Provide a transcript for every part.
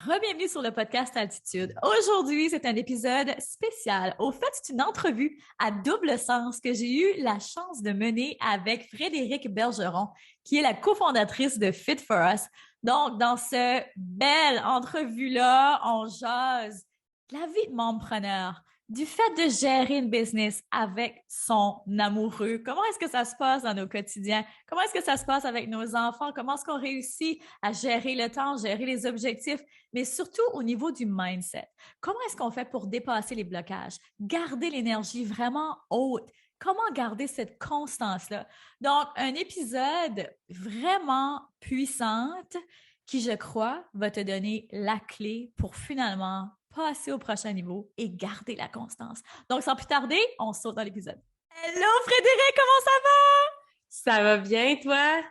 Bienvenue sur le podcast Altitude. Aujourd'hui, c'est un épisode spécial. Au fait, c'est une entrevue à double sens que j'ai eu la chance de mener avec Frédérique Bergeron, qui est la cofondatrice de Fit for Us. Donc, dans cette belle entrevue-là, on jase de la vie de mompreneur, du fait de gérer une business avec son amoureux. Comment est-ce que ça se passe dans nos quotidiens? Comment est-ce que ça se passe avec nos enfants? Comment est-ce qu'on réussit à gérer le temps, gérer les objectifs? Mais surtout au niveau du mindset. Comment est-ce qu'on fait pour dépasser les blocages, garder l'énergie vraiment haute? Comment garder cette constance-là? Donc, un épisode vraiment puissante qui, je crois, va te donner la clé pour finalement passer au prochain niveau et garder la constance. Donc, sans plus tarder, on saute dans l'épisode. Hello Frédéric, comment ça va? Ça va bien, toi?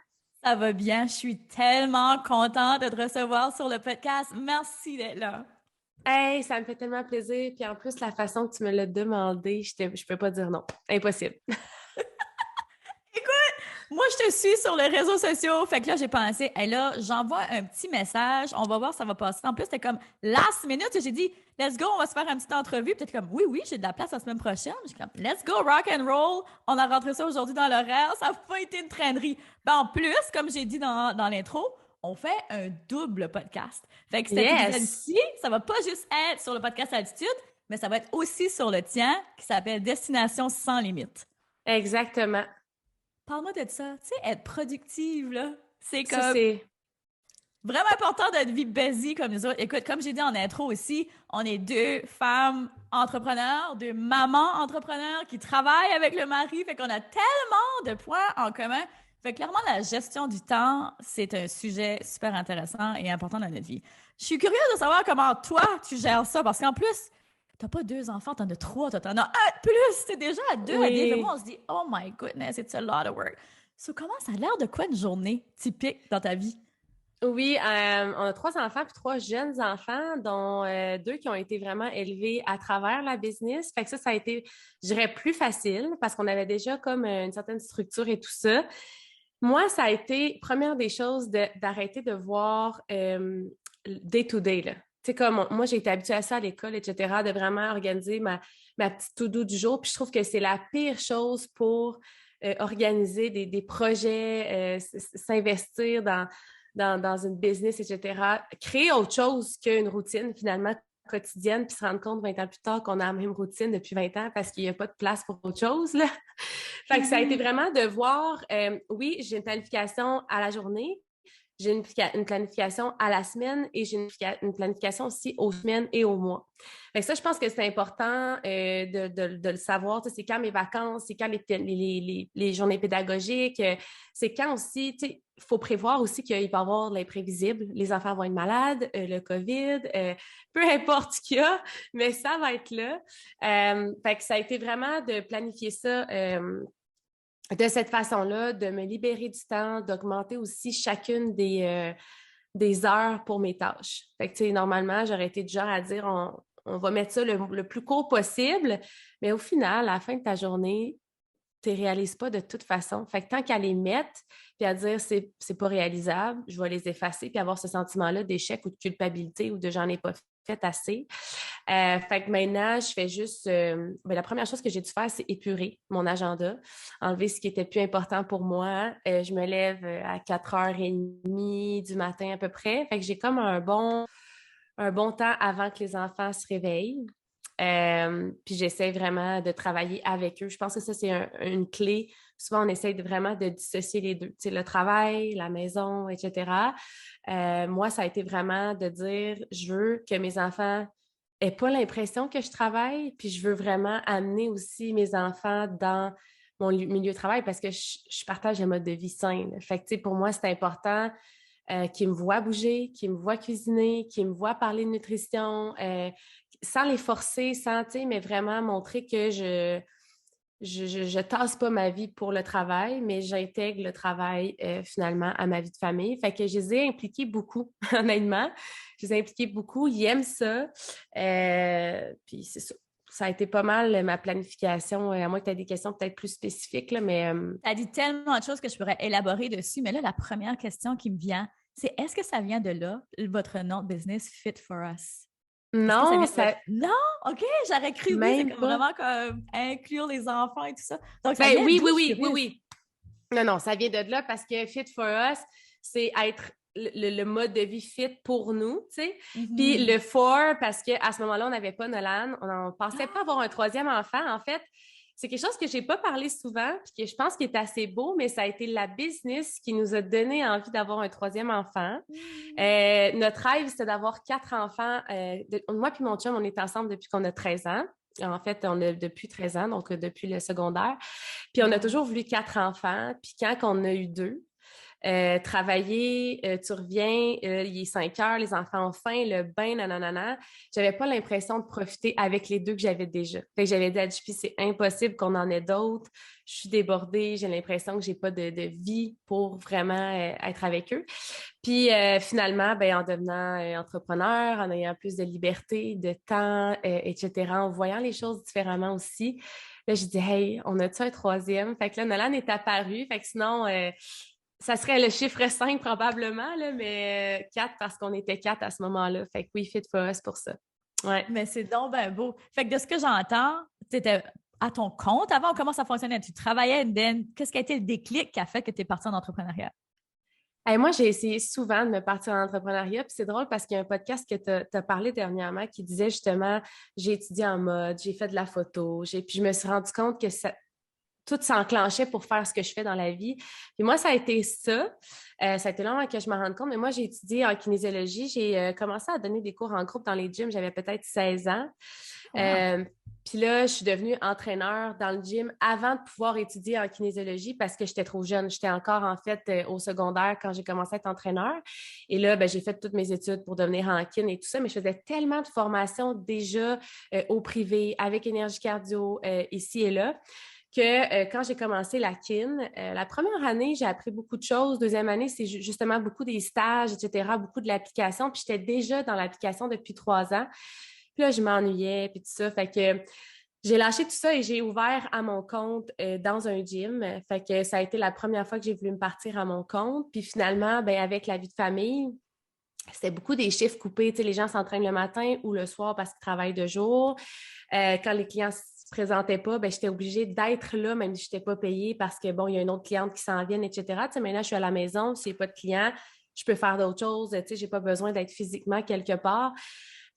Ça va bien, je suis tellement contente de te recevoir sur le podcast. Merci d'être là. Hey, ça me fait tellement plaisir. Puis en plus, la façon que tu me l'as demandé, je peux pas dire non. Impossible. Moi, je te suis sur les réseaux sociaux. Fait que là, j'ai pensé, hey, là, j'envoie un petit message. On va voir, ça va passer. En plus, c'était comme last minute. J'ai dit, let's go, on va se faire une petite entrevue. Peut-être comme, oui, oui, j'ai de la place la semaine prochaine. J'ai comme, let's go, rock and roll. On a rentré ça aujourd'hui dans l'horaire. Ça n'a pas été une traînerie. Ben, en plus, comme j'ai dit dans l'intro, on fait un double podcast. Fait que cet Yes, épisode-ci, ça va pas juste être sur le podcast Altitude, mais ça va être aussi sur le tien, qui s'appelle Destination sans limite. exactement. Parle-moi de ça. Tu sais, être productive, là, c'est Ça, comme c'est. vraiment important d'être vie busy comme nous autres. Écoute, comme j'ai dit en intro aussi, on est deux femmes entrepreneurs, deux mamans entrepreneurs qui travaillent avec le mari. Fait qu'on a tellement de points en commun. Fait que clairement, la gestion du temps, c'est un sujet super intéressant et important dans notre vie. Je suis curieuse de savoir comment toi, tu gères ça, parce qu'en plus, t'as pas deux enfants, t'en as trois, t'en as un de plus, t'es déjà à deux à des. Fait que moi, Oui. on se dit, oh my goodness, it's a lot of work. So, comment ça a l'air de quoi une journée typique dans ta vie? Oui, on a trois enfants puis trois jeunes enfants, dont deux qui ont été vraiment élevés à travers la business. Fait que ça a été, je dirais, plus facile parce qu'on avait déjà comme une certaine structure et tout ça. Moi, ça a été, première des choses, d'arrêter de voir day to day, là. Tu sais, comme moi, j'ai été habituée à ça à l'école, etc., de vraiment organiser ma petite to-do du jour. Puis je trouve que c'est la pire chose pour organiser des projets, s'investir dans une business, etc. Créer autre chose qu'une routine, finalement, quotidienne, puis se rendre compte 20 ans plus tard qu'on a la même routine depuis 20 ans parce qu'il n'y a pas de place pour autre chose, là. Fait que ça a été Mhm. vraiment de voir, oui, j'ai une planification à la journée, j'ai une planification à la semaine et j'ai une planification aussi aux semaines et aux mois. Fait que ça, je pense que c'est important de le savoir. Tu sais, c'est quand mes vacances, c'est quand les journées pédagogiques, c'est quand aussi, tu sais, il faut prévoir aussi qu'il va y avoir de l'imprévisible. Les enfants vont être malades, le COVID, peu importe ce qu'il y a, mais ça va être là. Fait que ça a été vraiment de planifier ça de cette façon-là, de me libérer du temps, d'augmenter aussi chacune des heures pour mes tâches. Fait que, tu sais, normalement, j'aurais été du genre à dire on va mettre ça le plus court possible, mais au final, à la fin de ta journée, tu ne réalises pas de toute façon. Fait que tant qu'à les mettre, puis à dire c'est pas réalisable, je vais les effacer, puis avoir ce sentiment-là d'échec ou de culpabilité ou de j'en ai pas fait assez. Fait que maintenant, je fais juste. Ben, la première chose que j'ai dû faire, c'est épurer mon agenda, enlever ce qui était plus important pour moi. Je me lève à 4h30 du matin à peu près. Fait que j'ai comme un bon temps avant que les enfants se réveillent. Puis j'essaie vraiment de travailler avec eux. Je pense que ça, c'est une clé. Souvent, on essaie vraiment de dissocier les deux. Tu sais, le travail, la maison, etc. Moi, ça a été vraiment de dire, je veux que mes enfants aient pas l'impression que je travaille, puis je veux vraiment amener aussi mes enfants dans mon milieu de travail parce que je partage un mode de vie sain. Là. Fait que, tu sais, pour moi, c'est important qu'ils me voient bouger, qu'ils me voient cuisiner, qu'ils me voient parler de nutrition, sans les forcer, sans, tu sais, mais vraiment montrer que je tasse pas ma vie pour le travail, mais j'intègre le travail finalement à ma vie de famille. Fait que je les ai impliqués beaucoup, honnêtement. Je les ai impliqués beaucoup. Ils aiment ça. Puis c'est ça. Ça a été pas mal ma planification, à moins que tu aies des questions peut-être plus spécifiques, là, mais Tu as dit tellement de choses que je pourrais élaborer dessus, mais là, la première question qui me vient, Est-ce que ça vient de là, votre nom de business, Fit for Us? Est-ce que ça Non, vient de ça, Non? OK, j'aurais cru oui, c'est même comme pas. vraiment comme inclure les enfants et tout ça. Donc, ça Ben vient oui, d'où? oui, Je suis oui, oui, curieuse. oui. Non, non, ça vient de là parce que Fit for Us, c'est être le mode de vie fit pour nous, tu sais. Puis Mhm. le for, parce qu'à ce moment-là, on n'avait pas Nolan, on ne pensait pas avoir un Ah! troisième enfant. En fait, c'est quelque chose que je n'ai pas parlé souvent, puis que je pense qui est assez beau, mais ça a été la business qui nous a donné envie d'avoir un troisième enfant. Hmm. Notre rêve, c'était d'avoir 4 enfants. Moi puis mon chum, on est ensemble depuis qu'on a 13 ans. En fait, on a depuis 13 ans, donc depuis le secondaire. Puis on a Wow. toujours voulu 4 enfants. Puis quand on a eu 2, travailler, tu reviens, il est 5 heures, les enfants ont faim, le bain, nanana. J'avais pas l'impression de profiter avec les 2 que j'avais déjà. Fait que j'avais dit à JP, c'est impossible qu'on en ait d'autres. Je suis débordée, j'ai l'impression que j'ai pas de vie pour vraiment être avec eux. Puis finalement, ben, en devenant entrepreneur, en ayant plus de liberté, de temps, etc., en voyant les choses différemment aussi, là, je dis, hey, on a-tu un troisième? Fait que là, Nolan est apparu. Fait que sinon, ça serait le chiffre 5 probablement, là, mais 4 parce qu'on était 4 à ce moment-là. Fait que oui, Fit for Us pour ça. Ouais. Mais c'est donc ben beau. Fait que de ce que j'entends, tu étais à ton compte avant, comment ça fonctionnait? Tu travaillais, qu'est-ce qui a été le déclic qui a fait que tu es partie en entrepreneuriat? Hey, moi, j'ai essayé souvent de me partir en entrepreneuriat, puis c'est drôle parce qu'il y a un podcast que tu as parlé dernièrement qui disait justement, j'ai étudié en mode, j'ai fait de la photo, puis je me suis rendu compte que tout s'enclenchait pour faire ce que je fais dans la vie. Puis moi, ça a été ça. Ça a été long avant que je me rende compte, mais moi, j'ai étudié en kinésiologie. J'ai commencé à donner des cours en groupe dans les gyms. J'avais peut-être 16 ans. Wow. Euh, puis là, je suis devenue entraîneur dans le gym avant de pouvoir étudier en kinésiologie parce que j'étais trop jeune. J'étais encore, en fait, au secondaire quand j'ai commencé à être entraîneur. Et là, ben, j'ai fait toutes mes études pour devenir en kin et tout ça, mais je faisais tellement de formations déjà au privé, avec énergie cardio, ici et là, que quand j'ai commencé la kin, la première année, j'ai appris beaucoup de choses. Deuxième année, c'est justement beaucoup des stages, etc., beaucoup de l'application. Puis j'étais déjà dans l'application depuis 3 ans. Puis là, je m'ennuyais, puis tout ça. Fait que j'ai lâché tout ça et j'ai ouvert à mon compte dans un gym. Fait que ça a été la première fois que j'ai voulu me partir à mon compte. Puis finalement, ben, avec la vie de famille, c'était beaucoup des chiffres coupés. Tu sais, les gens s'entraînent le matin ou le soir parce qu'ils travaillent de jour. Quand les clients se présentaient pas, ben, j'étais obligée d'être là, même si je n'étais pas payée parce que, bon, il y a une autre cliente qui s'en vient, etc. Tu sais, maintenant, je suis à la maison, s'il n'y a pas de clients, je peux faire d'autres choses. Tu sais, j'ai pas besoin d'être physiquement quelque part.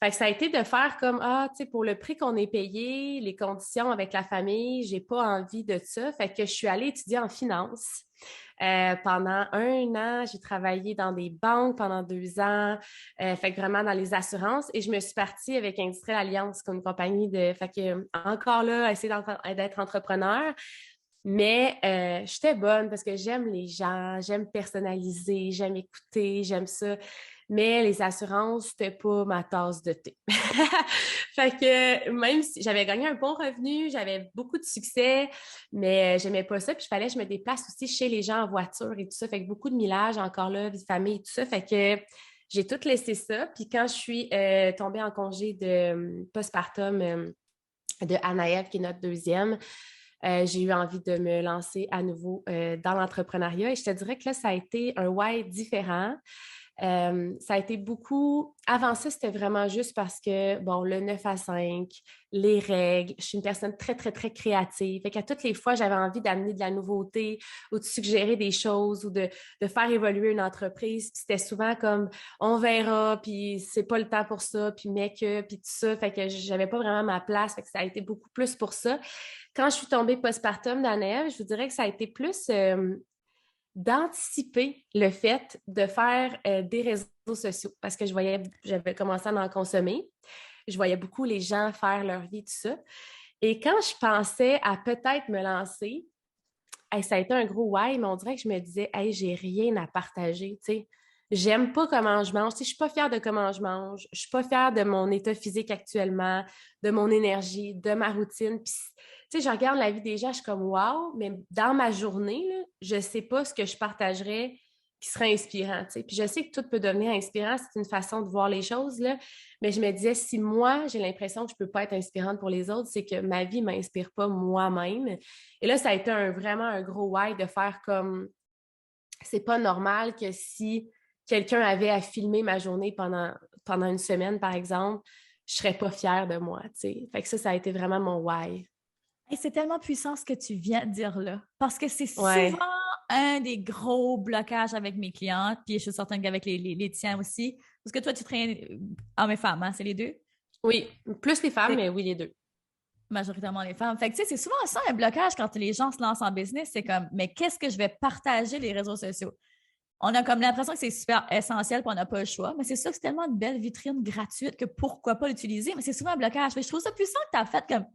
Fait que ça a été de faire comme, ah, tu sais, pour le prix qu'on est payé, les conditions avec la famille, j'ai pas envie de ça. Fait que je suis allée étudier en finance. Pendant 1 an, j'ai travaillé dans des banques pendant 2 ans, fait que vraiment dans les assurances. Et je me suis partie avec Industrielle Alliance, comme une compagnie de. Fait que encore là, essayer d'être entrepreneur. Mais j'étais bonne parce que j'aime les gens, j'aime personnaliser, j'aime écouter, j'aime ça. Mais les assurances, c'était pas ma tasse de thé. Fait que même si j'avais gagné un bon revenu, j'avais beaucoup de succès, mais j'aimais pas ça. Puis il fallait que je me déplace aussi chez les gens en voiture et tout ça. Fait que beaucoup de millage encore là, vie de famille et tout ça. Fait que j'ai tout laissé ça. Puis quand je suis tombée en congé de postpartum de Anaëv, qui est notre deuxième, j'ai eu envie de me lancer à nouveau dans l'entrepreneuriat. Et je te dirais que là, ça a été un why différent. Ça a été beaucoup. Avant ça, c'était vraiment juste parce que, bon, le 9 à 5, les règles, je suis une personne très, très, très créative. Fait qu'à toutes les fois, j'avais envie d'amener de la nouveauté ou de suggérer des choses ou de faire évoluer une entreprise. Puis c'était souvent comme on verra, puis c'est pas le temps pour ça, puis mais que, puis tout ça. Fait que j'avais pas vraiment ma place. Fait que ça a été beaucoup plus pour ça. Quand je suis tombée postpartum dans Neve, je vous dirais que ça a été plus d'anticiper le fait de faire des réseaux sociaux parce que j'avais commencé à en consommer. Je voyais beaucoup les gens faire leur vie, tout ça. Et quand je pensais à peut-être me lancer, hey, ça a été un gros why, mais on dirait que je me disais, hey, j'ai rien à partager, tu sais. J'aime pas comment je mange. Tu sais, je suis pas fière de comment je mange. Je suis pas fière de mon état physique actuellement, de mon énergie, de ma routine. Puis, tu sais, je regarde la vie des gens, je suis comme wow, mais dans ma journée, là, je sais pas ce que je partagerais qui serait inspirant. Tu sais. Puis je sais que tout peut devenir inspirant, c'est une façon de voir les choses, là. Mais je me disais, si moi, j'ai l'impression que je peux pas être inspirante pour les autres, c'est que ma vie m'inspire pas moi-même. Et là, ça a été vraiment un gros why de faire comme c'est pas normal que si quelqu'un avait à filmer ma journée pendant une semaine, par exemple, je serais pas fière de moi, tu sais. Fait que ça a été vraiment mon why. Et c'est tellement puissant ce que tu viens de dire là, parce que c'est souvent Ouais. un des gros blocages avec mes clientes, puis je suis certaine qu'avec les tiens aussi, parce que toi, tu traînes hommes et femmes, hein, c'est les deux? Oui, plus les femmes, C'est mais oui, les deux. majoritairement les femmes. Fait que, tu sais, c'est souvent ça un blocage quand les gens se lancent en business, c'est comme, mais qu'est-ce que je vais partager les réseaux sociaux? On a comme l'impression que c'est super essentiel puis on n'a pas le choix, mais c'est sûr que c'est tellement une belle vitrine gratuite que pourquoi pas l'utiliser, mais c'est souvent un blocage. Mais je trouve ça puissant que tu as fait comme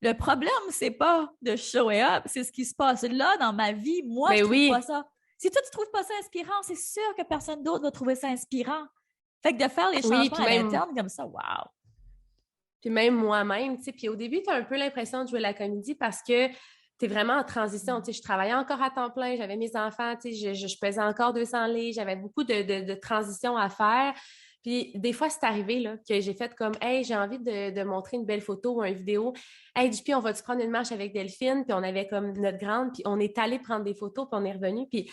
le problème, c'est pas de show it up, c'est ce qui se passe là dans ma vie. Moi, je Mais trouve pas oui, ça. Si toi, tu trouves pas ça inspirant, c'est sûr que personne d'autre va trouver ça inspirant. Fait que de faire les oui, changements à l'interne comme ça, wow! puis même moi-même, tu sais, puis au début, tu as un peu l'impression de jouer la comédie parce que tu es vraiment en transition, tu sais, je travaillais encore à temps plein, j'avais mes enfants, tu sais, je pesais encore 200 livres, j'avais beaucoup de transitions à faire. Puis des fois, c'est arrivé là, que j'ai fait comme, hey, j'ai envie de montrer une belle photo ou une vidéo. Hey, JP, on va-tu prendre une marche avec Delphine? Puis on avait comme notre grande, puis on est allé prendre des photos, puis on est revenu. Puis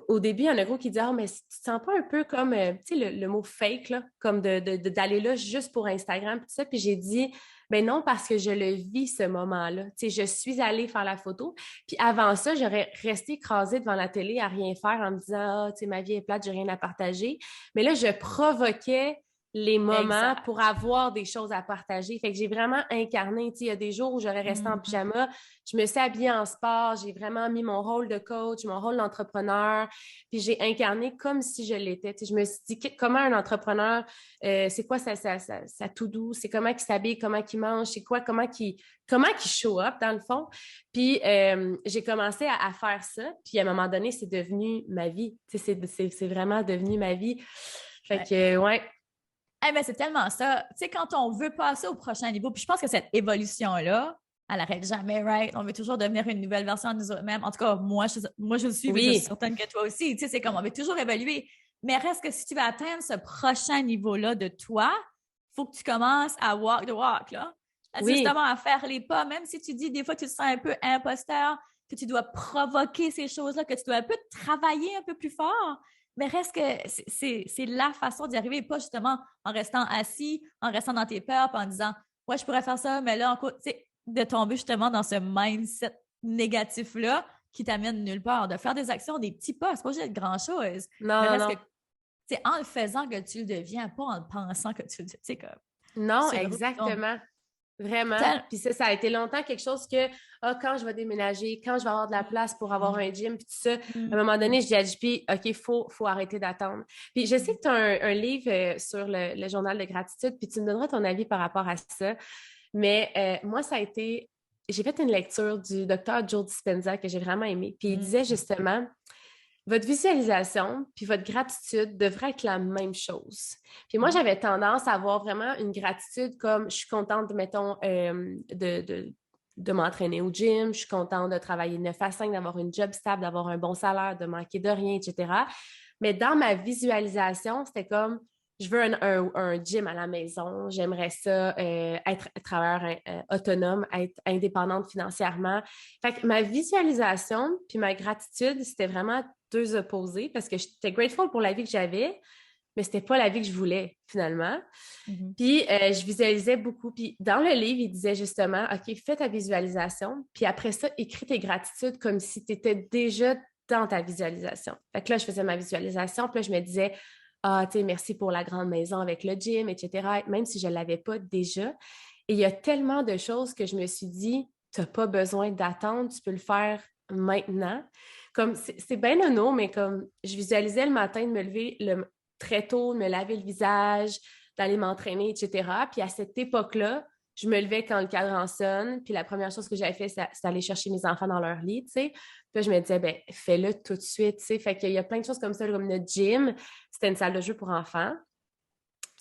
au début, il y en a gros qui dit ah, mais tu te sens pas un peu comme, tu sais, le mot fake, là, comme d'aller là juste pour Instagram, tout ça. Puis j'ai dit, ben non, parce que je le vis ce moment-là. Tu sais, je suis allée faire la photo. Puis avant ça, j'aurais resté écrasée devant la télé à rien faire en me disant, ah, tu sais, ma vie est plate, j'ai rien à partager. Mais là, je provoquais les moments Exact. pour avoir des choses à partager. Fait que j'ai vraiment incarné, tu sais, il y a des jours où j'aurais resté en Mhm. pyjama, je me suis habillée en sport, j'ai vraiment mis mon rôle de coach, mon rôle d'entrepreneur, puis j'ai incarné comme si je l'étais. Tu sais, je me suis dit, comment un entrepreneur, c'est quoi sa to-do, c'est comment il s'habille, comment il mange, c'est quoi, comment qu'il show up dans le fond. Puis j'ai commencé à faire ça, puis à un moment donné, c'est devenu ma vie. Tu sais, c'est vraiment devenu ma vie. Fait Ouais. que, ouais, Eh ben, c'est tellement ça. Tu sais, quand on veut passer au prochain niveau, puis je pense que cette évolution-là, elle n'arrête jamais, right? On veut toujours devenir une nouvelle version de nous-mêmes. En tout cas, moi, je le suis, puis je suis oui, certaine que toi aussi. Tu sais, c'est comme on veut toujours évoluer. Mais reste que si tu veux atteindre ce prochain niveau-là de toi, il faut que tu commences à walk the walk, là. oui, Justement, à faire les pas, même si tu dis des fois tu te sens un peu imposteur, que tu dois provoquer ces choses-là, que tu dois un peu travailler un peu plus fort. Mais reste que c'est la façon d'y arriver, pas justement en restant assis, en restant dans tes peurs, puis en disant ouais, je pourrais faire ça, mais là, tu sais, de tomber justement dans ce mindset négatif-là qui t'amène nulle part, de faire des actions, des petits pas, c'est pas juste grand-chose, non, mais non, reste que non. c'est en le faisant que tu le deviens, pas en le pensant que tu le deviens. Tu sais, comme Non, sur route. Donc, exactement. Vraiment. tel- Puis ça a été longtemps quelque chose que, ah, quand je vais déménager, quand je vais avoir de la place pour avoir un gym, puis tout ça, à un moment donné, je dis à JP, OK, faut arrêter d'attendre. Puis je sais que tu as un livre sur le journal de gratitude, puis tu me donneras ton avis par rapport à ça. Mais moi, ça a été, j'ai fait une lecture du docteur Joe Dispenza que j'ai vraiment aimé. Puis il disait justement, votre visualisation puis votre gratitude devrait être la même chose. Puis moi, j'avais tendance à avoir vraiment une gratitude comme je suis contente, mettons, de m'entraîner au gym, je suis contente de travailler 9 à 5, d'avoir une job stable, d'avoir un bon salaire, de manquer de rien, etc. Mais dans ma visualisation, c'était comme je veux un gym à la maison, j'aimerais ça être travailleur autonome, être indépendante financièrement. Fait que ma visualisation puis ma gratitude, c'était vraiment deux opposés parce que j'étais grateful pour la vie que j'avais, mais c'était pas la vie que je voulais finalement. Mhm. Puis je visualisais beaucoup. Puis dans le livre, il disait justement, OK, fais ta visualisation, puis après ça, écris tes gratitudes comme si tu étais déjà dans ta visualisation. Fait que là, je faisais ma visualisation, puis là, je me disais, ah, tu sais, merci pour la grande maison avec le gym, etc., même si je ne l'avais pas déjà. Et il y a tellement de choses que je me suis dit, tu n'as pas besoin d'attendre, tu peux le faire maintenant. Comme c'est bien nono, mais comme je visualisais le matin de me lever très tôt, de me laver le visage, d'aller m'entraîner, etc. Puis à cette époque-là, je me levais quand le cadran sonne, puis la première chose que j'avais fait, c'est aller chercher mes enfants dans leur lit, tu sais. Puis là, je me disais, ben fais-le tout de suite, tu sais. Fait qu'il y a plein de choses comme ça, comme notre gym, c'était une salle de jeu pour enfants.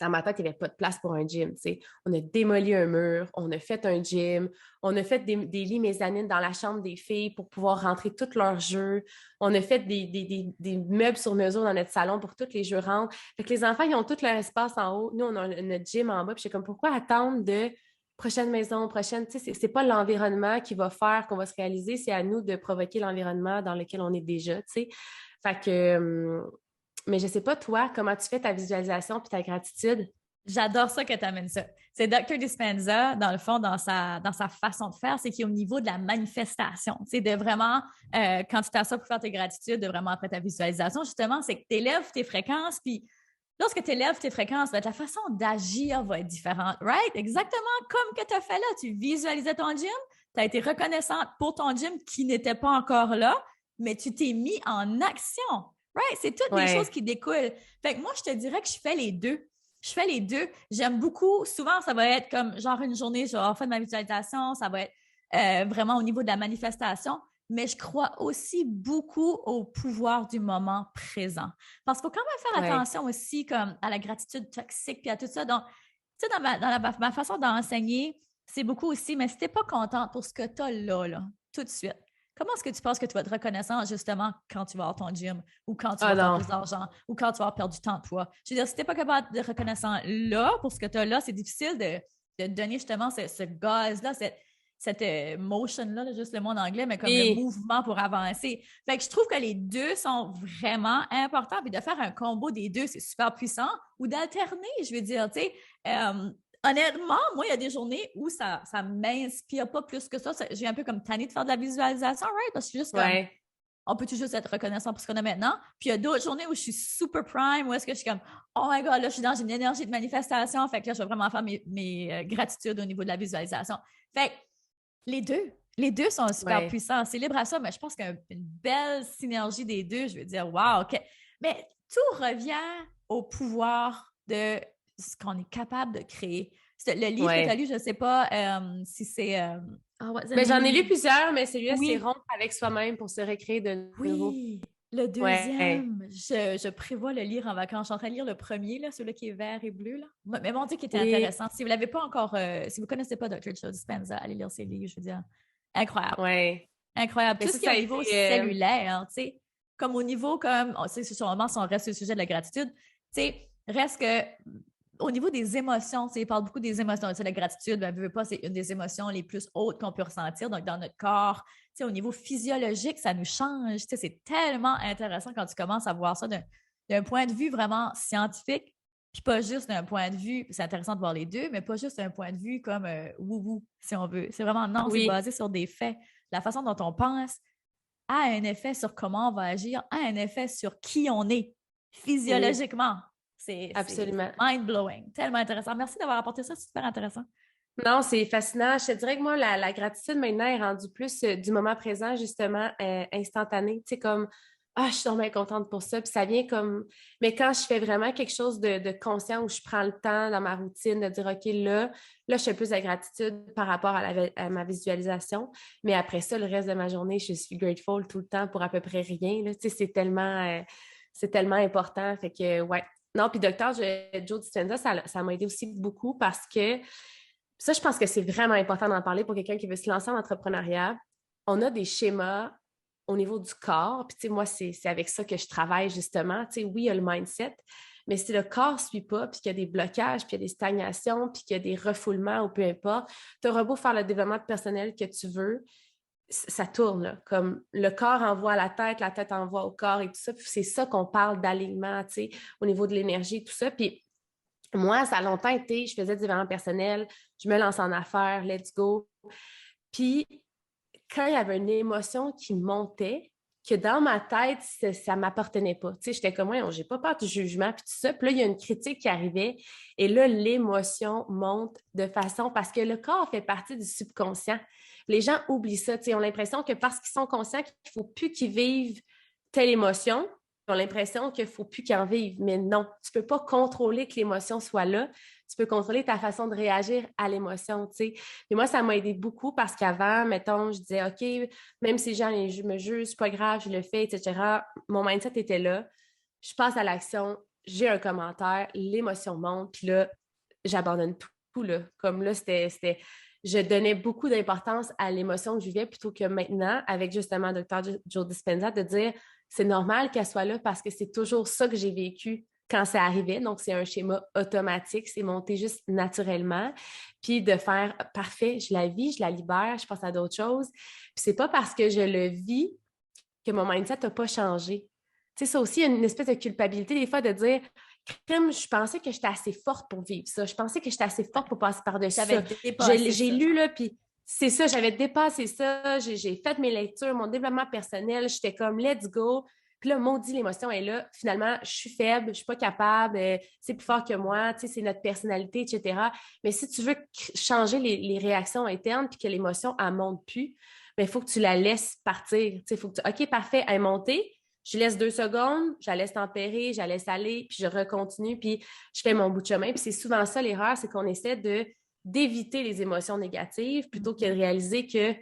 Dans ma tête, il n'y avait pas de place pour un gym. T'sais. On a démoli un mur, on a fait un gym, on a fait des lits mezzanines dans la chambre des filles pour pouvoir rentrer tous leurs jeux. On a fait des meubles sur mesure dans notre salon pour que tous les jeux rentrent. Fait que les enfants, ils ont tout leur espace en haut. Nous, on a notre gym en bas. Puis je suis comme, pourquoi attendre de prochaine maison, prochaine? C'est pas l'environnement qui va faire qu'on va se réaliser. C'est à nous de provoquer l'environnement dans lequel on est déjà. T'sais. Fait que Mais je sais pas, toi, comment tu fais ta visualisation puis ta gratitude? J'adore ça que tu amènes ça. C'est Dr. Dispenza, dans le fond, dans sa façon de faire, c'est qu'il est au niveau de la manifestation. C'est de vraiment, quand tu t'assois pour faire tes gratitudes, de vraiment après ta visualisation, justement, c'est que tu élèves tes fréquences, puis lorsque tu élèves tes fréquences, ta façon d'agir va être différente, right? Exactement comme que tu as fait là. Tu visualisais ton gym, tu as été reconnaissante pour ton gym qui n'était pas encore là, mais tu t'es mis en action, right? C'est toutes des choses qui découlent. Fait que moi, je te dirais que je fais les deux. Je fais les deux. J'aime beaucoup. Souvent, ça va être comme genre une journée, je vais avoir fait ma visualisation. Ça va être vraiment au niveau de la manifestation. Mais je crois aussi beaucoup au pouvoir du moment présent. Parce qu'il faut quand même faire attention aussi comme à la gratitude toxique puis à tout ça. Donc, tu sais, dans ma façon d'enseigner, c'est beaucoup aussi, mais si tu n'es pas contente pour ce que tu as là, tout de suite, comment est-ce que tu penses que tu vas être reconnaissant justement quand tu vas avoir ton gym ou quand tu vas faire plus d'argent ou quand tu vas avoir perdu du temps de poids? Je veux dire, si tu n'es pas capable de reconnaissant là pour ce que tu as là, c'est difficile de donner justement ce gaz-là, cette motion-là, juste le mot en anglais, mais comme le mouvement pour avancer. Fait que je trouve que les deux sont vraiment importants. Puis de faire un combo des deux, c'est super puissant. Ou d'alterner, je veux dire, tu sais. Honnêtement, moi, il y a des journées où ça ne m'inspire pas plus que ça. J'ai un peu comme tannée de faire de la visualisation, right? Parce que c'est juste comme, on peut juste être reconnaissant pour ce qu'on a maintenant. Puis il y a d'autres journées où je suis super prime, où est-ce que je suis comme, oh my God, là, je suis dans une énergie de manifestation. Fait que là, je vais vraiment faire mes gratitudes au niveau de la visualisation. Fait que les deux sont super puissants. C'est libre à ça, mais je pense qu'une belle synergie des deux, je veux dire, wow, OK. Mais tout revient au pouvoir de ce qu'on est capable de créer. Le livre que tu as lu, je ne sais pas si c'est... j'en ai lu plusieurs, mais celui-là, c'est rompre avec soi-même pour se recréer de nouveau. Oui, le deuxième, je prévois le lire en vacances. Je suis en train de lire le premier, là, celui qui est vert et bleu. Là. Mais mon Dieu, qui était intéressant. Si vous ne l'avez pas encore, si vous ne connaissez pas Dr. Joe Dispenza, allez lire ses livres, je veux dire. Incroyable. Ouais. Incroyable. Tout ce qui est au niveau cellulaire, tu sais, comme au niveau, comme, c'est sûrement si on reste sur le sujet de la gratitude, tu sais, reste que au niveau des émotions, il parle beaucoup des émotions. Tu sais, la gratitude, ben, veut pas, c'est une des émotions les plus hautes qu'on peut ressentir. Donc, dans notre corps, tu sais, au niveau physiologique, ça nous change. Tu sais, c'est tellement intéressant quand tu commences à voir ça d'un point de vue vraiment scientifique, puis pas juste d'un point de vue, c'est intéressant de voir les deux, mais pas juste d'un point de vue comme wou-wou, si on veut. C'est vraiment, non, c'est basé sur des faits. La façon dont on pense a un effet sur comment on va agir, a un effet sur qui on est physiologiquement. C'est mind-blowing, tellement intéressant. Merci d'avoir apporté ça, c'est super intéressant. Non, c'est fascinant. Je te dirais que moi, la gratitude maintenant est rendue plus du moment présent, justement, instantané. Tu sais, comme, je suis vraiment contente pour ça. Puis ça vient comme, mais quand je fais vraiment quelque chose de conscient où je prends le temps dans ma routine de dire, OK, là, je fais plus de gratitude par rapport à ma visualisation. Mais après ça, le reste de ma journée, je suis grateful tout le temps pour à peu près rien. Là. Tu sais, c'est tellement important. Fait que, ouais. Non, puis Dr. Joe Dispenza, ça m'a aidé aussi beaucoup parce que ça, je pense que c'est vraiment important d'en parler pour quelqu'un qui veut se lancer en entrepreneuriat. On a des schémas au niveau du corps, puis tu sais, moi, c'est avec ça que je travaille justement. Tu sais, oui, il y a le mindset, mais si le corps ne suit pas, puis qu'il y a des blocages, puis qu'il y a des stagnations, puis qu'il y a des refoulements ou peu importe, tu auras beau faire le développement personnel que tu veux, ça tourne, là, comme le corps envoie à la tête envoie au corps et tout ça. Puis c'est ça qu'on parle d'alignement, tu sais, au niveau de l'énergie, tout ça. Puis moi, ça a longtemps été, je faisais du développement personnel, je me lance en affaires, let's go. Puis quand il y avait une émotion qui montait, que dans ma tête, ça ne m'appartenait pas. Tu sais, j'étais comme, j'ai pas peur du jugement, puis tout ça. Puis là, il y a une critique qui arrivait, et là, l'émotion monte de façon, parce que le corps fait partie du subconscient. Les gens oublient ça, tu sais, ils ont l'impression que parce qu'ils sont conscients qu'il ne faut plus qu'ils vivent telle émotion, ils ont l'impression qu'il ne faut plus qu'ils en vivent. Mais non, tu ne peux pas contrôler que l'émotion soit là. Tu peux contrôler ta façon de réagir à l'émotion, tu sais. Et moi, ça m'a aidé beaucoup parce qu'avant, mettons, je disais, OK, même si les gens me jugent, c'est pas grave, je le fais, etc. Mon mindset était là. Je passe à l'action, j'ai un commentaire, l'émotion monte, puis là, j'abandonne tout, là. Comme là, je donnais beaucoup d'importance à l'émotion que je vivais plutôt que maintenant, avec justement Dr. Joe Dispenza, de dire, c'est normal qu'elle soit là parce que c'est toujours ça que j'ai vécu quand ça arrivait. Donc, c'est un schéma automatique, c'est monté juste naturellement. Puis de faire, parfait, je la vis, je la libère, je passe à d'autres choses. Puis c'est pas parce que je le vis que mon mindset n'a pas changé. sais, ça aussi, il y a une espèce de culpabilité des fois de dire, crime, je pensais que j'étais assez forte pour vivre ça. Je pensais que j'étais assez forte pour passer par-dessus ça. J'avais dépassé J'ai ça, lu, genre. là, puis c'est ça, j'avais dépassé ça. J'ai fait mes lectures, mon développement personnel. J'étais comme, let's go. Puis là, maudit, l'émotion est là. Finalement, je suis faible, je suis pas capable, c'est plus fort que moi, tu sais, c'est notre personnalité, etc. Mais si tu veux changer les réactions internes puis que l'émotion, elle monte plus, ben, il faut que tu la laisses partir. Tu sais, faut que OK, parfait, elle est montée. Je laisse 2 secondes, je la laisse tempérer, je la laisse aller, puis je recontinue, puis je fais mon bout de chemin. Puis c'est souvent ça l'erreur, c'est qu'on essaie d'éviter les émotions négatives plutôt que de réaliser que,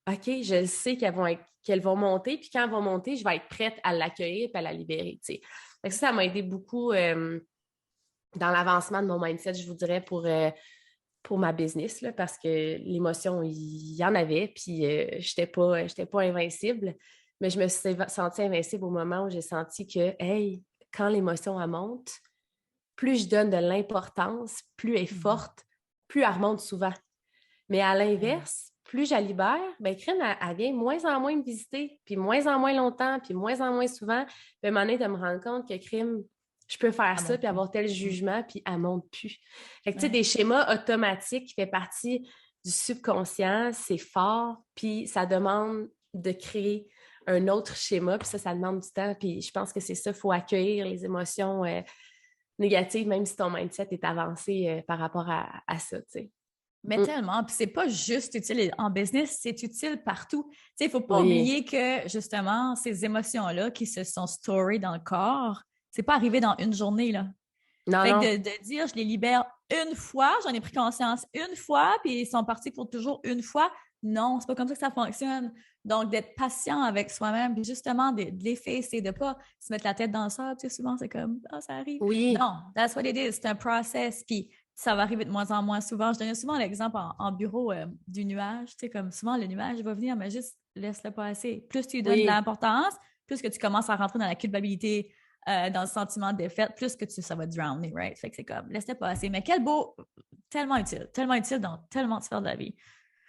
OK, je sais qu'elles vont monter, puis quand elles vont monter, je vais être prête à l'accueillir et à la libérer. Tu sais. Fait que ça m'a aidé beaucoup dans l'avancement de mon mindset, je vous dirais, pour ma business, là, parce que l'émotion, il y en avait, puis j'étais pas invincible, mais je me suis sentie invincible au moment où j'ai senti que, hey, quand l'émotion elle monte, plus je donne de l'importance, plus elle est forte, plus elle remonte souvent. Mais à l'inverse, plus je la libère, ben crème, elle vient moins en moins me visiter, puis moins en moins longtemps, puis moins en moins souvent. Puis à un moment donné, de me rendre compte que crime, je peux faire ça, puis avoir tel jugement, puis elle monte plus. Fait que, tu sais, des schémas automatiques qui font partie du subconscient, c'est fort, puis ça demande de créer un autre schéma, puis ça demande du temps, puis je pense que c'est ça, il faut accueillir les émotions négatives, même si ton mindset est avancé par rapport à ça, tu sais. Mais tellement, puis c'est pas juste utile en business, c'est utile partout. Tu sais, il faut pas Oui. oublier que, justement, ces émotions-là qui se sont storées dans le corps, c'est pas arrivé dans une journée, là. Non, Fait non. que de dire, je les libère une fois, j'en ai pris conscience une fois, puis ils sont partis pour toujours une fois, non, c'est pas comme ça que ça fonctionne. Donc, d'être patient avec soi-même, puis justement, de l'effacer, de pas se mettre la tête dans le sable, tu sais, souvent, c'est comme, ah, ça arrive. Oui. Non, that's what it is, c'est un process, puis ça va arriver de moins en moins souvent. Je donnais souvent l'exemple en bureau du nuage, tu sais, comme souvent, le nuage va venir, mais juste laisse-le passer. Plus tu lui donnes de Oui. l'importance, plus que tu commences à rentrer dans la culpabilité, dans le sentiment de défaite, plus que ça va drowner, right? Fait que c'est comme, laisse-le passer. Mais quel beau, tellement utile dans tellement de sphères de la vie.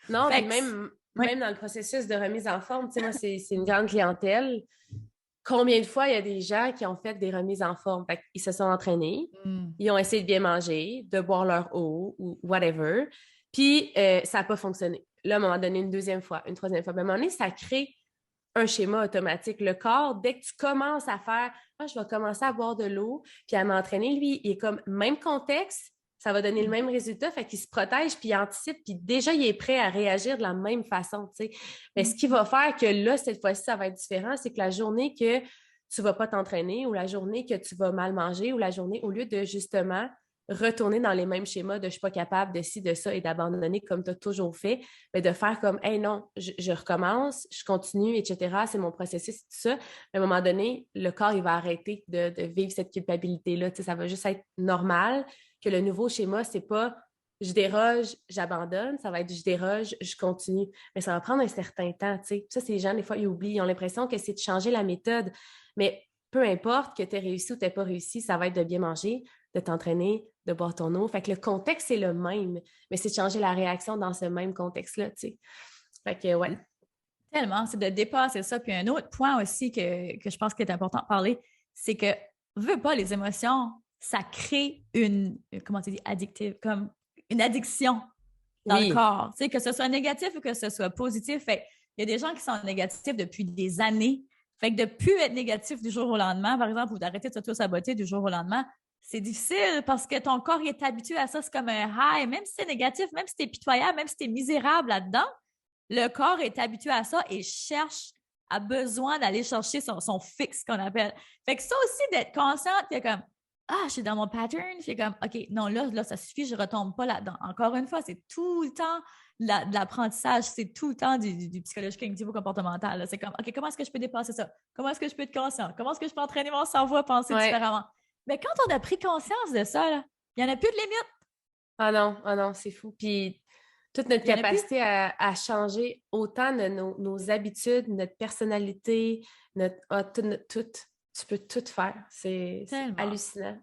Non, Fait puis que, oui. même dans le processus de remise en forme, tu sais, moi, c'est une grande clientèle. Combien de fois il y a des gens qui ont fait des remises en forme? Fait qu'ils se sont entraînés, ils ont essayé de bien manger, de boire leur eau ou whatever, puis ça n'a pas fonctionné. Là, à un moment donné, une deuxième fois, une troisième fois. Mais à un moment donné, ça crée un schéma automatique. Le corps, dès que tu commences à faire « Ah, je vais commencer à boire de l'eau, puis à m'entraîner », lui, il est comme même contexte, ça va donner le même résultat, fait qu'il se protège, puis il anticipe, puis déjà, il est prêt à réagir de la même façon, tu sais. Mais ce qui va faire que là, cette fois-ci, ça va être différent, c'est que la journée que tu vas pas t'entraîner ou la journée que tu vas mal manger ou la journée, au lieu de justement retourner dans les mêmes schémas de je suis pas capable de ci, de ça et d'abandonner comme tu as toujours fait, mais de faire comme hey non, je recommence, je continue, etc. C'est mon processus, tout ça. Mais à un moment donné, le corps, il va arrêter de vivre cette culpabilité-là. Tu sais, ça va juste être normal que le nouveau schéma, c'est pas je déroge, j'abandonne, ça va être je déroge, je continue. Mais ça va prendre un certain temps, tu sais. Ça, c'est les gens, des fois, ils oublient, ils ont l'impression que c'est de changer la méthode. Mais peu importe que tu aies réussi ou tu n'aies pas réussi, ça va être de bien manger, de t'entraîner, de boire ton eau. Fait que le contexte, c'est le même, mais c'est de changer la réaction dans ce même contexte-là, tu sais. Fait que, ouais. Tellement, c'est de dépasser ça. Puis un autre point aussi que je pense qu'il est important de parler, c'est que, veux pas les émotions, ça crée une, comment tu dis, addictive, comme une addiction dans le Oui. corps. Tu sais, que ce soit négatif ou que ce soit positif. Fait il y a des gens qui sont négatifs depuis des années. Fait que de plus être négatif du jour au lendemain, par exemple, ou d'arrêter de s'auto-saboter du jour au lendemain, c'est difficile parce que ton corps est habitué à ça. C'est comme un high. Même si c'est négatif, même si t'es pitoyable, même si t'es misérable là-dedans, le corps est habitué à ça et cherche, a besoin d'aller chercher son fixe qu'on appelle. Fait que ça aussi, d'être consciente que comme, ah, je suis dans mon pattern, je suis comme, OK, non, là, ça suffit, je ne retombe pas là-dedans. Encore une fois, c'est tout le temps de l'apprentissage, c'est tout le temps du psychologie cognitivo-comportemental. C'est comme, OK, comment est-ce que je peux dépasser ça? Comment est-ce que je peux être conscient? Comment est-ce que je peux entraîner mon cerveau à penser différemment? Mais quand on a pris conscience de ça, il n'y en a plus de limite. Ah non, c'est fou. Puis toute notre capacité à changer autant de nos habitudes, notre personnalité, tout. Tu peux tout faire. C'est hallucinant.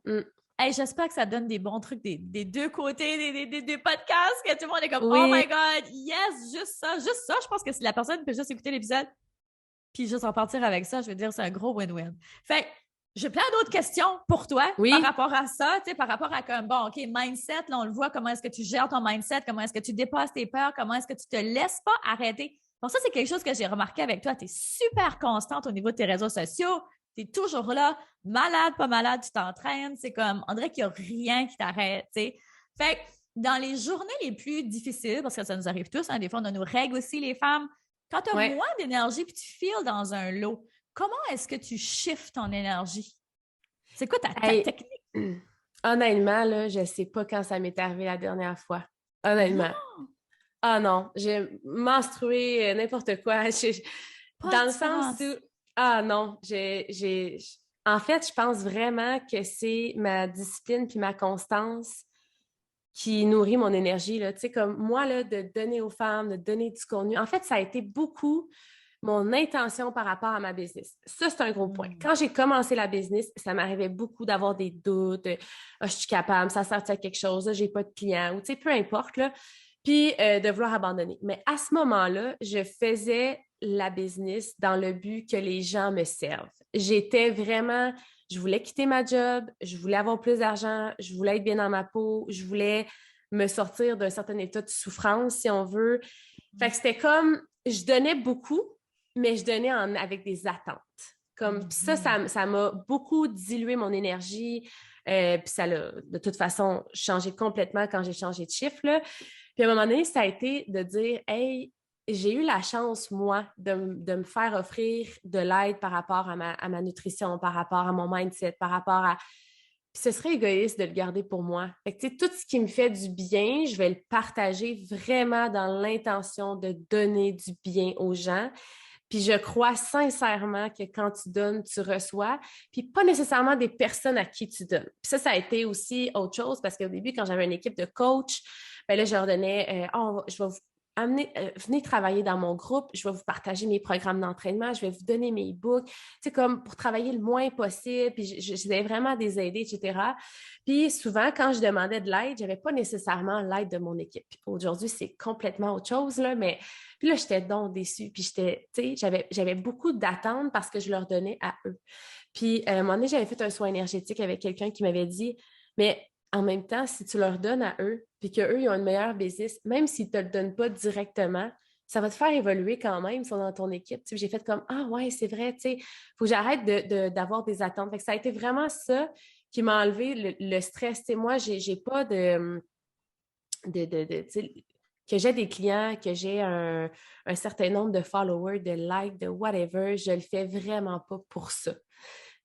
Hey, j'espère que ça donne des bons trucs des deux côtés des podcasts, que tout le monde est comme oui. Oh my God, yes, juste ça. Je pense que si la personne peut juste écouter l'épisode, puis juste repartir avec ça, je veux dire, c'est un gros win-win. Fait que j'ai plein d'autres questions pour toi Oui. par rapport à ça, tu sais, par rapport à comme, bon, OK, mindset, là, on le voit, comment est-ce que tu gères ton mindset, comment est-ce que tu dépasses tes peurs, comment est-ce que tu te laisses pas arrêter. Bon, ça, c'est quelque chose que j'ai remarqué avec toi. Tu es super constante au niveau de tes réseaux sociaux. Tu es toujours là, malade, pas malade, tu t'entraînes. C'est comme, on dirait qu'il n'y a rien qui t'arrête, tu sais. Fait que dans les journées les plus difficiles, parce que ça nous arrive tous, hein, des fois, on a nos règles aussi, les femmes, quand tu as Ouais. moins d'énergie puis tu files dans un lot, comment est-ce que tu shifts ton énergie? C'est quoi ta technique? Honnêtement, là, je sais pas quand ça m'est arrivé la dernière fois. Honnêtement. Non, Ah non, j'ai menstrué n'importe quoi. pas Dans de le sens sens. où... Ah non, en fait, je pense vraiment que c'est ma discipline puis ma constance qui nourrit mon énergie, là. Tu sais, comme moi, là, de donner aux femmes, de donner du contenu. En fait, ça a été beaucoup mon intention par rapport à ma business. Ça, c'est un gros point. Quand j'ai commencé la business, ça m'arrivait beaucoup d'avoir des doutes. Je suis capable, ça sert à quelque chose, j'ai pas de clients, ou tu sais, peu importe, là. Puis de vouloir abandonner. Mais à ce moment-là, je faisais la business dans le but que les gens me servent. J'étais vraiment, je voulais quitter ma job, je voulais avoir plus d'argent, je voulais être bien dans ma peau, je voulais me sortir d'un certain état de souffrance, si on veut. Fait que c'était comme, je donnais beaucoup, mais je donnais avec des attentes. Comme ça m'a beaucoup dilué mon énergie. Puis ça l'a de toute façon changé complètement quand j'ai changé de chiffre, là. Puis à un moment donné, ça a été de dire, hey, j'ai eu la chance, moi, de me faire offrir de l'aide par rapport à ma nutrition, par rapport à mon mindset, par rapport à... Puis ce serait égoïste de le garder pour moi. Fait que, tu sais, tout ce qui me fait du bien, je vais le partager vraiment dans l'intention de donner du bien aux gens. Puis je crois sincèrement que quand tu donnes, tu reçois, puis pas nécessairement des personnes à qui tu donnes. Puis ça a été aussi autre chose parce qu'au début, quand j'avais une équipe de coach, ben là, je leur donnais, je vais vous amener, venez travailler dans mon groupe, je vais vous partager mes programmes d'entraînement, je vais vous donner mes e-books, c'est comme pour travailler le moins possible, puis j'essayais vraiment des aider, etc. Puis souvent, quand je demandais de l'aide, je n'avais pas nécessairement l'aide de mon équipe. Aujourd'hui, c'est complètement autre chose, là, mais puis là, j'étais donc déçue, puis j'avais beaucoup d'attentes parce que je leur donnais à eux. Puis à un moment donné, j'avais fait un soin énergétique avec quelqu'un qui m'avait dit, mais en même temps, si tu leur donnes à eux, puis qu'eux, ils ont une meilleure business, même s'ils ne te le donnent pas directement, ça va te faire évoluer quand même, ils sont dans ton équipe. Tu sais, j'ai fait comme, ah ouais, c'est vrai, tu sais, il faut que j'arrête d'avoir des attentes. Fait que ça a été vraiment ça qui m'a enlevé le stress. Tu sais, moi, j'ai pas tu sais, que j'ai des clients, que j'ai un certain nombre de followers, de likes, de whatever, je le fais vraiment pas pour ça.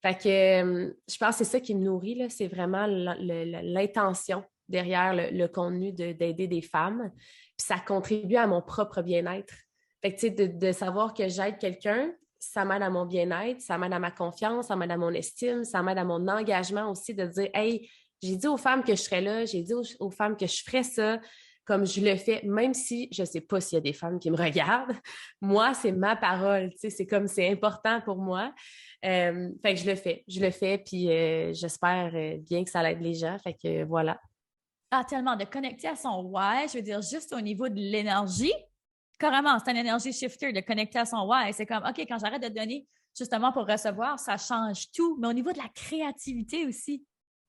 Fait que je pense que c'est ça qui me nourrit, là, c'est vraiment l'intention derrière le contenu d'aider des femmes. Puis ça contribue à mon propre bien-être. Fait que tu sais, de savoir que j'aide quelqu'un, ça m'aide à mon bien-être, ça m'aide à ma confiance, ça m'aide à mon estime, ça m'aide à mon engagement aussi de dire, hey, j'ai dit aux femmes que je serais là, j'ai dit aux femmes que je ferais ça, comme je le fais, même si je ne sais pas s'il y a des femmes qui me regardent. Moi, c'est ma parole, tu sais, c'est comme c'est important pour moi. Fait que je le fais, puis j'espère bien que ça aide les gens. Fait que voilà. Ah, tellement de connecter à son why, je veux dire, juste au niveau de l'énergie, carrément, c'est une énergie shifter de connecter à son why. C'est comme, OK, quand j'arrête de donner justement pour recevoir, ça change tout. Mais au niveau de la créativité aussi,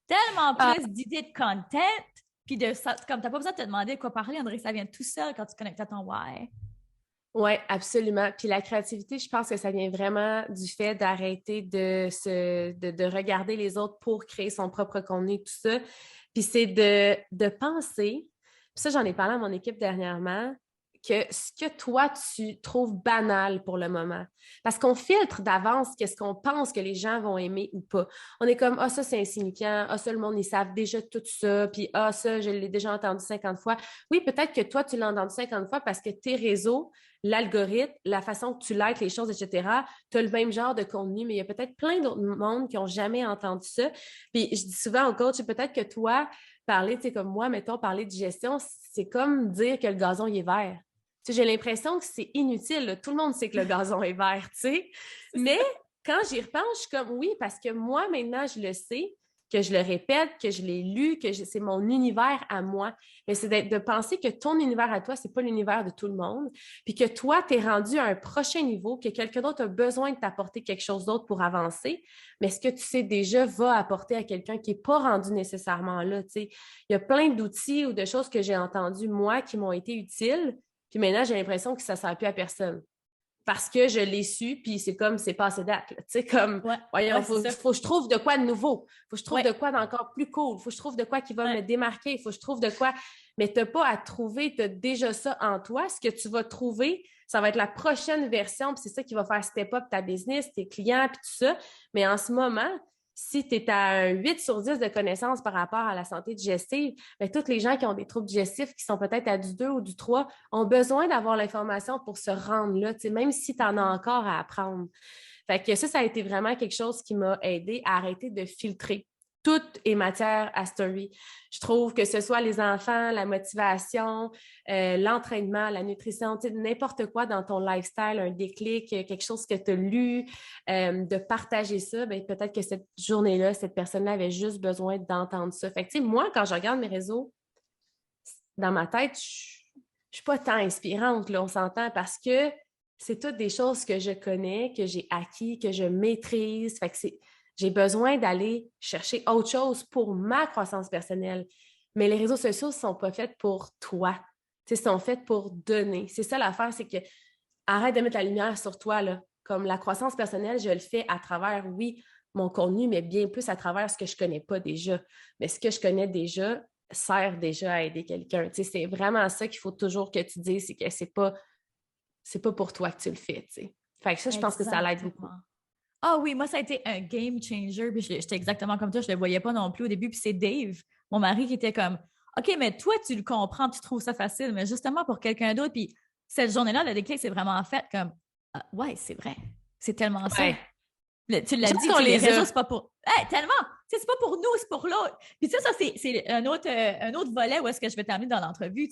tellement Ah, plus d'idées de content, puis de ça, comme t'as pas besoin de te demander de quoi parler, on dirait que ça vient tout seul quand tu connectes à ton why. oui, absolument. Puis la créativité, je pense que ça vient vraiment du fait d'arrêter de regarder les autres pour créer son propre contenu, tout ça. Puis c'est de penser, puis ça, j'en ai parlé à mon équipe dernièrement, que ce que toi, tu trouves banal pour le moment. Parce qu'on filtre d'avance qu'est-ce qu'on pense que les gens vont aimer ou pas. On est comme, ah, ça, c'est insignifiant. Ah, ça, le monde, ils savent déjà tout ça. Puis, ah, ça, je l'ai déjà entendu 50 fois. Oui, peut-être que toi, tu l'as entendu 50 fois parce que tes réseaux, l'algorithme, la façon que tu likes les choses, etc., tu as le même genre de contenu, mais il y a peut-être plein d'autres mondes qui n'ont jamais entendu ça. Puis, je dis souvent au coach, peut-être que toi, parler, tu sais, comme moi, mettons, parler de gestion, c'est comme dire que le gazon, il est vert. Tu sais, j'ai l'impression que c'est inutile, là. Tout le monde sait que le gazon est vert, tu sais. Mais quand j'y repense, je suis comme oui, parce que moi, maintenant, je le sais. que je le répète, que je l'ai lu, c'est mon univers à moi. Mais c'est de penser que ton univers à toi, c'est pas l'univers de tout le monde, puis que toi, tu es rendu à un prochain niveau, que quelqu'un d'autre a besoin de t'apporter quelque chose d'autre pour avancer, mais ce que tu sais déjà va apporter à quelqu'un qui n'est pas rendu nécessairement là. Il y a plein d'outils ou de choses que j'ai entendues, moi, qui m'ont été utiles, puis maintenant, j'ai l'impression que ça ne sert plus à personne. Parce que je l'ai su, puis c'est comme, c'est passé date. Tu sais, comme, voyons, faut que je trouve de quoi de nouveau. Faut que je trouve de quoi d'encore plus cool. Faut que je trouve de quoi qui va me démarquer. Faut que je trouve de quoi. Mais tu n'as pas à trouver, tu as déjà ça en toi. Ce que tu vas trouver, ça va être la prochaine version, puis c'est ça qui va faire step up ta business, tes clients, puis tout ça. Mais en ce moment, si tu es à un 8 sur 10 de connaissances par rapport à la santé digestive, bien, tous les gens qui ont des troubles digestifs, qui sont peut-être à du 2 ou du 3, ont besoin d'avoir l'information pour se rendre là, même si tu en as encore à apprendre. Fait que ça a été vraiment quelque chose qui m'a aidé à arrêter de filtrer. Tout est matière à story. Je trouve que ce soit les enfants, la motivation, l'entraînement, la nutrition, n'importe quoi dans ton lifestyle, un déclic, quelque chose que tu as lu, de partager ça, bien, peut-être que cette journée-là, cette personne-là avait juste besoin d'entendre ça. Fait que, moi, quand je regarde mes réseaux, dans ma tête, je ne suis pas tant inspirante, là, on s'entend, parce que c'est toutes des choses que je connais, que j'ai acquis, que je maîtrise. Fait que j'ai besoin d'aller chercher autre chose pour ma croissance personnelle. Mais les réseaux sociaux ne sont pas faits pour toi. Ils sont faits pour donner. C'est ça l'affaire, c'est que arrête de mettre la lumière sur toi, là. Comme la croissance personnelle, je le fais à travers, oui, mon contenu, mais bien plus à travers ce que je ne connais pas déjà. Mais ce que je connais déjà sert déjà à aider quelqu'un. C'est vraiment ça qu'il faut toujours que tu dises, c'est que c'est pas pour toi que tu le fais. Fait que ça, je pense que ça l'aide beaucoup. Ah oui, moi, ça a été un game changer. Puis j'étais exactement comme toi, je ne le voyais pas non plus au début. Puis c'est Dave, mon mari, qui était comme OK, mais toi, tu le comprends, tu trouves ça facile, mais justement pour quelqu'un d'autre. Puis cette journée-là, le déclic, c'est vraiment fait comme ouais, c'est vrai. C'est tellement ça. Tu l'as dit, les réseaux, c'est pas pour. Tellement! C'est pas pour nous, c'est pour l'autre. Puis ça, c'est un autre volet où est-ce que je vais t'amener dans l'entrevue.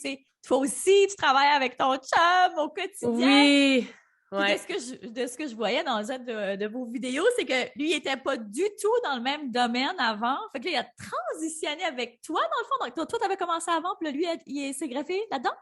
Toi aussi, tu travailles avec ton chum au quotidien. Oui! Ouais. De ce que je voyais dans une de vos vidéos, c'est que lui, il n'était pas du tout dans le même domaine avant. Fait que là, il a transitionné avec toi, dans le fond. Donc, toi, tu avais commencé avant, puis là, lui, il s'est greffé là-dedans?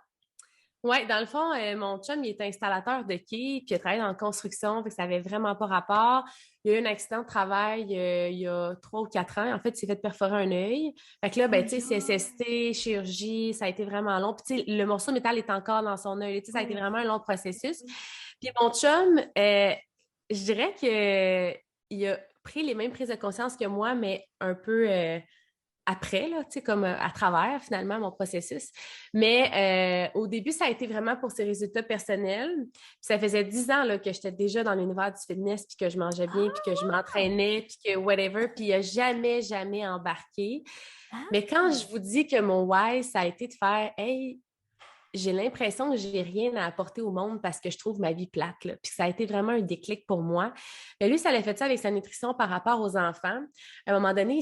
Oui, dans le fond, mon chum, il est installateur de quai, puis il a travaillé dans la construction, fait que ça n'avait vraiment pas rapport. Il y a eu un accident de travail il y a 3 ou 4 ans. En fait, il s'est fait perforer un œil. Fait que là, ben, tu sais, CSST, chirurgie, ça a été vraiment long. Puis, tu sais, le morceau de métal est encore dans son œil. Tu sais, ça a été vraiment un long processus. Puis mon chum, je dirais qu'il a pris les mêmes prises de conscience que moi, mais un peu après, là, tu sais, comme à travers, finalement, mon processus. Mais au début, ça a été vraiment pour ses résultats personnels. Puis ça faisait 10 ans là, que j'étais déjà dans l'univers du fitness, puis que je mangeais bien, puis que je m'entraînais, puis que whatever, puis il n'a jamais embarqué. Mais quand je vous dis que mon why, ça a été de faire « Hey, j'ai l'impression que j'ai rien à apporter au monde parce que je trouve ma vie plate. » Là. Puis ça a été vraiment un déclic pour moi. Mais lui, ça l'a fait ça avec sa nutrition par rapport aux enfants. À un moment donné,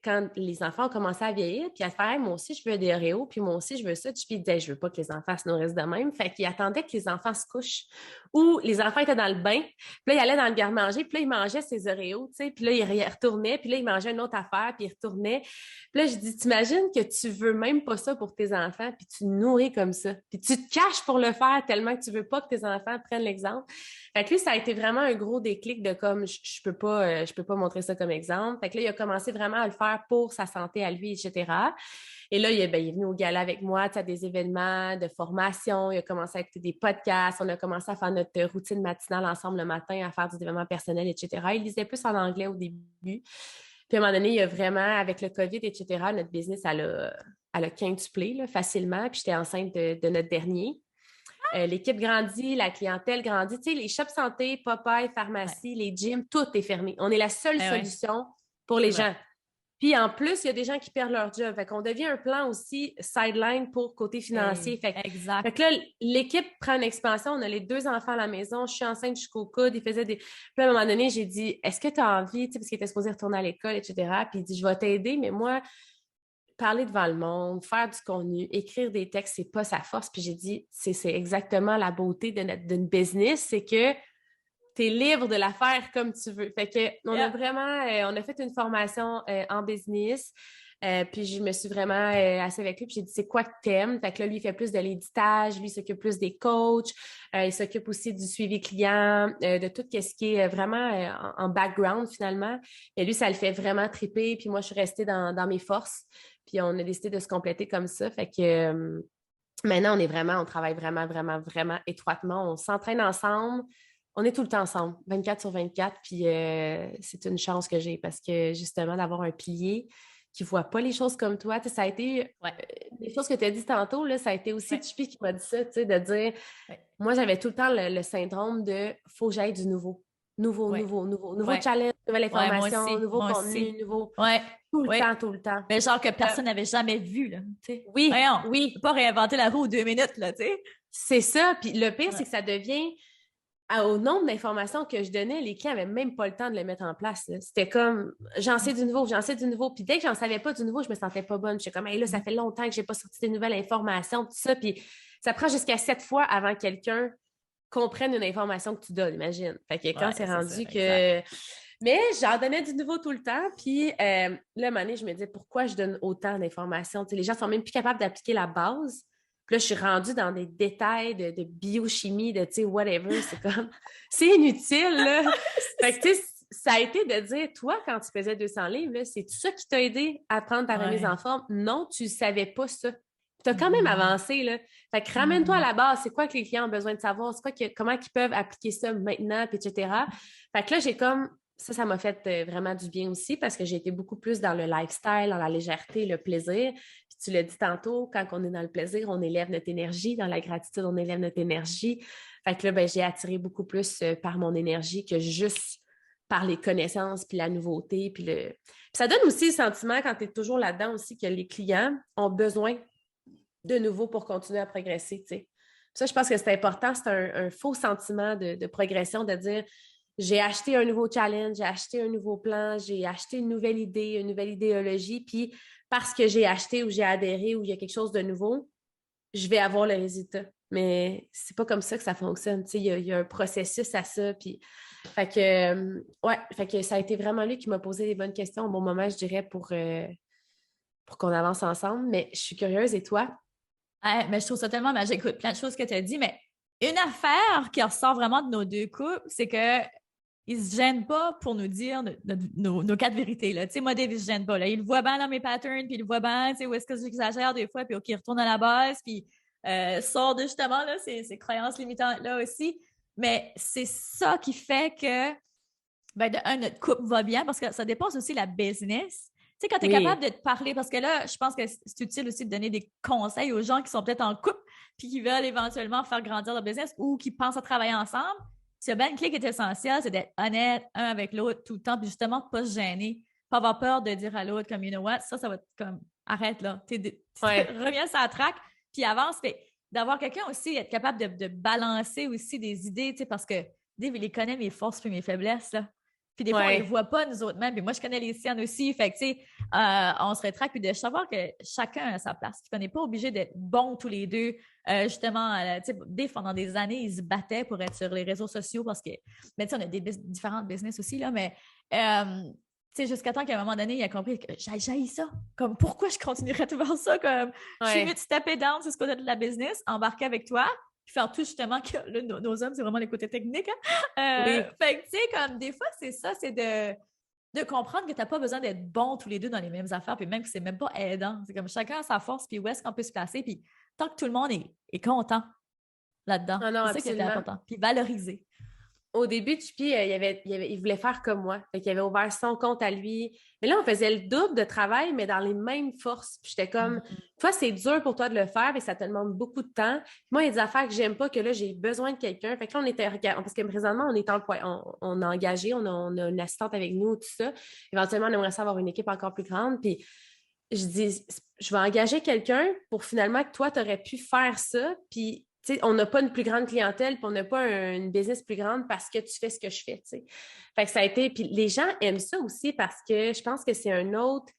quand les enfants ont commencé à vieillir, puis à faire hey, « moi aussi, je veux des Oreos, puis moi aussi, je veux ça. » Puis il disait « je veux pas que les enfants se nourrissent de même. » Fait qu'il attendait que les enfants se couchent ou les enfants étaient dans le bain, puis là, il allait dans le garde-manger, puis là, il mangeait ses Oreos, tu sais, puis là, il retournait, puis là, il mangeait une autre affaire, puis il retournait. Puis là, je dis, t'imagines que tu veux même pas ça pour tes enfants, puis tu te nourris comme ça, puis tu te caches pour le faire tellement que tu veux pas que tes enfants prennent l'exemple. Fait que lui, ça a été vraiment un gros déclic de comme, je peux pas montrer ça comme exemple. Fait que là, il a commencé vraiment à le faire pour sa santé à lui, etc. Et là, il est venu au gala avec moi, à des événements de formation. Il a commencé à écouter des podcasts. On a commencé à faire notre routine matinale ensemble le matin, à faire des événements personnels, etc. Il lisait plus en anglais au début. Puis à un moment donné, il y a vraiment, avec le COVID, etc., notre business, elle a quintuplé là, facilement. Puis j'étais enceinte de notre dernier. L'équipe grandit, la clientèle grandit. Tu sais, les shops santé, Popeye, pharmacie, les gyms, tout est fermé. On est la seule solution pour les gens. Puis en plus, il y a des gens qui perdent leur job. Fait qu'on devient un plan aussi sideline pour côté financier. Exact. Fait que là, l'équipe prend une expansion. On a les 2 enfants à la maison. Je suis enceinte jusqu'au coude. Il faisait des. Puis à un moment donné, j'ai dit est-ce que tu as envie, tu sais, parce qu'il était supposé retourner à l'école, etc. Puis il dit je vais t'aider, mais moi, parler devant le monde, faire du contenu, écrire des textes, c'est pas sa force. Puis j'ai dit c'est exactement la beauté d'une business, c'est que es libre de la faire comme tu veux. Fait que on a vraiment, on a fait une formation en business. Puis je me suis vraiment assise avec lui, puis j'ai dit, c'est quoi que t'aimes? Fait que là, lui, il fait plus de l'éditage, lui, il s'occupe plus des coachs, il s'occupe aussi du suivi client, de tout ce qui est vraiment en background, finalement. Et lui, ça le fait vraiment triper, puis moi, je suis restée dans mes forces, puis on a décidé de se compléter comme ça. Fait que maintenant, on travaille vraiment, vraiment, vraiment étroitement. On s'entraîne ensemble. On est tout le temps ensemble, 24 sur 24, puis c'est une chance que j'ai parce que, justement, d'avoir un pilier qui ne voit pas les choses comme toi. Tu sais, ça a été des choses que tu as dit tantôt, là, ça a été aussi Chippy qui m'a dit ça, tu sais, de dire moi, j'avais tout le temps le syndrome de faut que j'aille du nouveau. Nouveau challenge, nouvelle information, nouveau contenu, nouveau. Tout le temps. Mais genre que personne n'avait jamais vu, là. T'sais. Oui, Voyons, oui. Tu peux pas réinventer la roue 2 minutes, là, tu sais. C'est ça. Puis le pire, c'est que ça devient au nombre d'informations que je donnais, les clients n'avaient même pas le temps de les mettre en place. C'était comme, j'en sais du nouveau, j'en sais du nouveau. Puis dès que j'en savais pas du nouveau, je me sentais pas bonne. J'étais comme, hey, là, ça fait longtemps que j'ai pas sorti des nouvelles informations, tout ça. Puis ça prend jusqu'à 7 fois avant que quelqu'un comprenne une information que tu donnes, imagine. Fait que quand c'est rendu ça, que... Exact. Mais j'en donnais du nouveau tout le temps. Puis là, à un moment donné, je me disais, pourquoi je donne autant d'informations? Tu sais, les gens sont même plus capables d'appliquer la base. Puis là, je suis rendue dans des détails de biochimie, de, tu sais, whatever. C'est comme, c'est inutile, là. Fait que, tu sais, ça a été de dire, toi, quand tu faisais 200 livres, là, c'est ça qui t'a aidé à prendre ta remise en forme? Non, tu ne savais pas ça. Tu as quand même avancé, là. Fait que ramène-toi à la base. C'est quoi que les clients ont besoin de savoir? C'est quoi comment ils peuvent appliquer ça maintenant, puis etc. Fait que là, j'ai comme... Ça m'a fait vraiment du bien aussi parce que j'ai été beaucoup plus dans le lifestyle, dans la légèreté, le plaisir. Puis tu l'as dit tantôt, quand on est dans le plaisir, on élève notre énergie. Dans la gratitude, on élève notre énergie. Fait que là, ben, j'ai attiré beaucoup plus par mon énergie que juste par les connaissances, puis la nouveauté. Puis ça donne aussi le sentiment, quand tu es toujours là-dedans aussi, que les clients ont besoin de nouveau pour continuer à progresser. T'sais. Ça, je pense que c'est important. C'est un faux sentiment de progression, de dire... J'ai acheté un nouveau challenge, j'ai acheté un nouveau plan, j'ai acheté une nouvelle idée, une nouvelle idéologie, puis parce que j'ai acheté ou j'ai adhéré ou il y a quelque chose de nouveau, je vais avoir le résultat. Mais c'est pas comme ça que ça fonctionne. Il y a un processus à ça. Puis... Fait que ça a été vraiment lui qui m'a posé les bonnes questions au bon moment, je dirais, pour qu'on avance ensemble. Mais je suis curieuse, et toi? Mais je trouve ça tellement magique. Écoute, plein de choses que tu as dit, mais une affaire qui ressort vraiment de nos deux couples, c'est que ils se gênent pas pour nous dire nos quatre vérités. Là. Tu sais, moi, Dave, il se gêne pas. Là. Il voit bien dans mes patterns, puis il voit bien, tu sais, où est-ce que j'exagère des fois, puis OK, il retourne à la base, puis sort de justement là, ces croyances limitantes-là aussi. Mais c'est ça qui fait que, ben, de un, notre couple va bien, parce que ça dépasse aussi la business. Tu sais, quand tu es capable de te parler, parce que là, je pense que c'est utile aussi de donner des conseils aux gens qui sont peut-être en couple, puis qui veulent éventuellement faire grandir leur business ou qui pensent à travailler ensemble. S'il y a bien une clé qui est essentielle, c'est d'être honnête un avec l'autre tout le temps, puis justement, de ne pas se gêner, pas avoir peur de dire à l'autre comme, you know what, ça va être comme, arrête là, reviens sur la track, puis avance. Puis d'avoir quelqu'un aussi, être capable de balancer aussi des idées, tu sais, parce que Dave, il les connaît, mes forces puis mes faiblesses, là. Puis des fois, on les voit pas, nous autres mêmes. Puis moi, je connais les siennes aussi. Fait que, tu sais, on se rétracte. Puis de savoir que chacun a sa place. Puis qu'on n'est pas obligé d'être bons tous les deux. Justement, tu sais, Dave, pendant des années, ils se battaient pour être sur les réseaux sociaux parce que, mais tu sais, on a des différentes business aussi, là. Mais, tu sais, jusqu'à temps qu'à un moment donné, il a compris que j'haïs ça. Comme, pourquoi je continuerais de faire ça? Comme, je suis mieux de taper down sur ce côté de la business, embarquer avec toi. Puis faire tout justement que là, nos hommes, c'est vraiment les côtés techniques. Hein? Fait que, tu sais, comme des fois, c'est ça, c'est de comprendre que tu n'as pas besoin d'être bons tous les deux dans les mêmes affaires, puis même que c'est même pas aidant. C'est comme chacun a sa force, puis où est-ce qu'on peut se placer, puis tant que tout le monde est content là-dedans. C'est ça qui est important. Puis valoriser. Au début, Chippy, il voulait faire comme moi. Fait qu'il avait ouvert son compte à lui. Mais là, on faisait le double de travail, mais dans les mêmes forces. Puis j'étais comme, toi, c'est dur pour toi de le faire, et ça te demande beaucoup de temps. Puis moi, il y a des affaires que j'aime pas, que là, j'ai besoin de quelqu'un. Fait que là, parce que présentement, on est on a engagé, on a une assistante avec nous, tout ça. Éventuellement, on aimerait ça avoir une équipe encore plus grande. Puis je dis, je vais engager quelqu'un pour finalement que toi, tu aurais pu faire ça. Puis t'sais, on n'a pas une plus grande clientèle, puis on n'a pas une business plus grande parce que tu fais ce que je fais. T'sais. Fait que ça a été. Puis les gens aiment ça aussi parce que je pense que c'est un autre.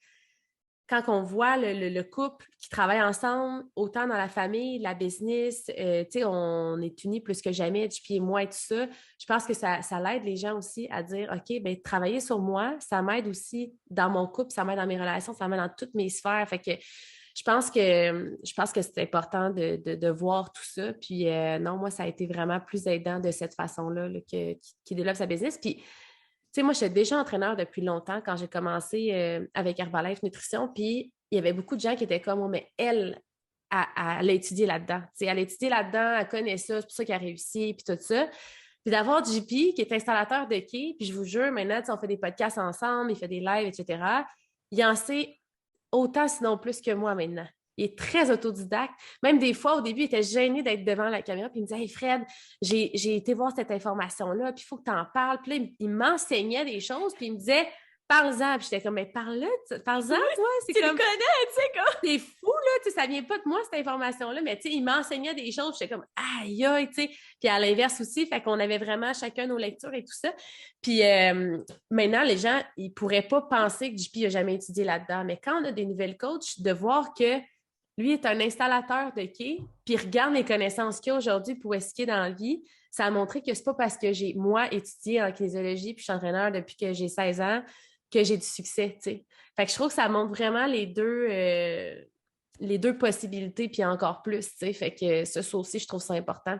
quand on voit le couple qui travaille ensemble, autant dans la famille, la business, tu sais, on est unis plus que jamais, JP et moi et tout ça, je pense que ça l'aide les gens aussi à dire, OK, bien, travailler sur moi, ça m'aide aussi dans mon couple, ça m'aide dans mes relations, ça m'aide dans toutes mes sphères. Fait que je pense que c'est important de voir tout ça. Puis non, moi, ça a été vraiment plus aidant de cette façon-là là, qui développe sa business. Puis, tu sais, moi, j'étais déjà entraîneur depuis longtemps quand j'ai commencé avec Herbalife Nutrition. Puis, il y avait beaucoup de gens qui étaient comme, oh, mais elle a étudié là-dedans. Tu sais, elle a étudié là-dedans, elle connaît ça, c'est pour ça qu'elle a réussi, puis tout ça. Puis d'avoir JP, qui est installateur de quai, puis je vous jure, maintenant, on fait des podcasts ensemble, il fait des lives, etc. Il en sait autant, sinon plus que moi maintenant. Il est très autodidacte. Même des fois, au début, il était gêné d'être devant la caméra. Puis il me disait, hey Fred, j'ai été voir cette information-là, puis il faut que tu en parles. Puis là, il m'enseignait des choses, puis il me disait, parle-en. Puis j'étais comme, mais parle-en, toi. C'est Tu comme, le connais, tu sais, quoi. c'est fou, là, tu sais, ça vient pas de moi, cette information-là, mais tu sais, il m'enseignait des choses, j'étais comme, aïe, aïe, tu sais. Puis à l'inverse aussi, fait qu'on avait vraiment chacun nos lectures et tout ça. Puis maintenant, les gens, ils pourraient pas penser que JP a jamais étudié là-dedans, mais quand on a des nouvelles coachs, de voir que lui est un installateur de quai, puis regarde les connaissances qu'il a aujourd'hui pour skier dans la vie, ça a montré que c'est pas parce que j'ai, moi, étudié en kinésiologie, puis je suis entraîneur depuis que j'ai 16 ans, que j'ai du succès, tu sais. Fait que je trouve que ça montre vraiment les deux possibilités, puis encore plus, tu sais. Fait que ça aussi, je trouve ça important.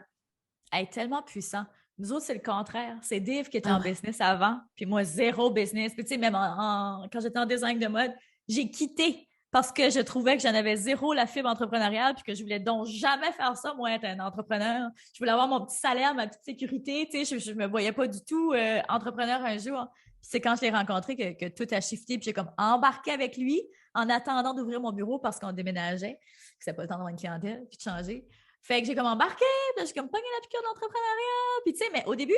Elle est tellement puissant. Nous autres, c'est le contraire. C'est Dave qui était en Ah, business avant, puis moi, zéro business. Puis tu sais, même quand j'étais en design de mode, j'ai quitté parce que je trouvais que j'en avais zéro la fibre entrepreneuriale, puis que je voulais donc jamais faire ça, moi, être un entrepreneur. Je voulais avoir mon petit salaire, ma petite sécurité, tu sais, je me voyais pas du tout entrepreneur un jour. Puis c'est quand je l'ai rencontré que tout a shifté, puis j'ai comme embarqué avec lui en attendant d'ouvrir mon bureau parce qu'on déménageait, que c'était pas le temps d'avoir une clientèle, puis de changer. Fait que j'ai comme embarqué, puis j'ai comme pogné la piqûre d'entrepreneuriat. Puis tu sais, mais au début,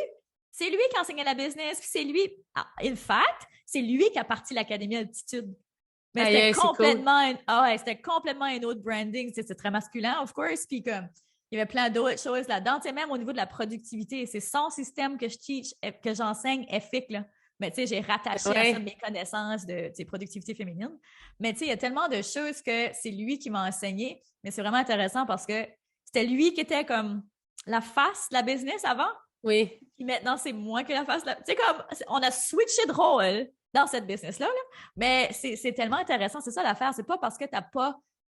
c'est lui qui enseignait la business, puis c'est lui, in fact, c'est lui qui a parti l'Académie Altitude. Mais c'était complètement, cool. C'était complètement un autre branding. C'est très masculin, of course. Puis comme, il y avait plein d'autres choses là-dedans. Tu sais, même au niveau de la productivité, c'est son système que je teach, que j'enseigne, EFIC, là. Mais tu sais, j'ai rattaché à ça mes connaissances de productivité féminine. Mais tu sais, il y a tellement de choses que c'est lui qui m'a enseigné. Mais c'est vraiment intéressant parce que c'était lui qui était comme la face de la business avant. Oui. Puis maintenant, c'est moi qui la face. Tu sais, comme, on a switché de rôle dans cette business-là. Là. Mais c'est tellement intéressant. C'est ça l'affaire. C'est pas parce que tu n'as pas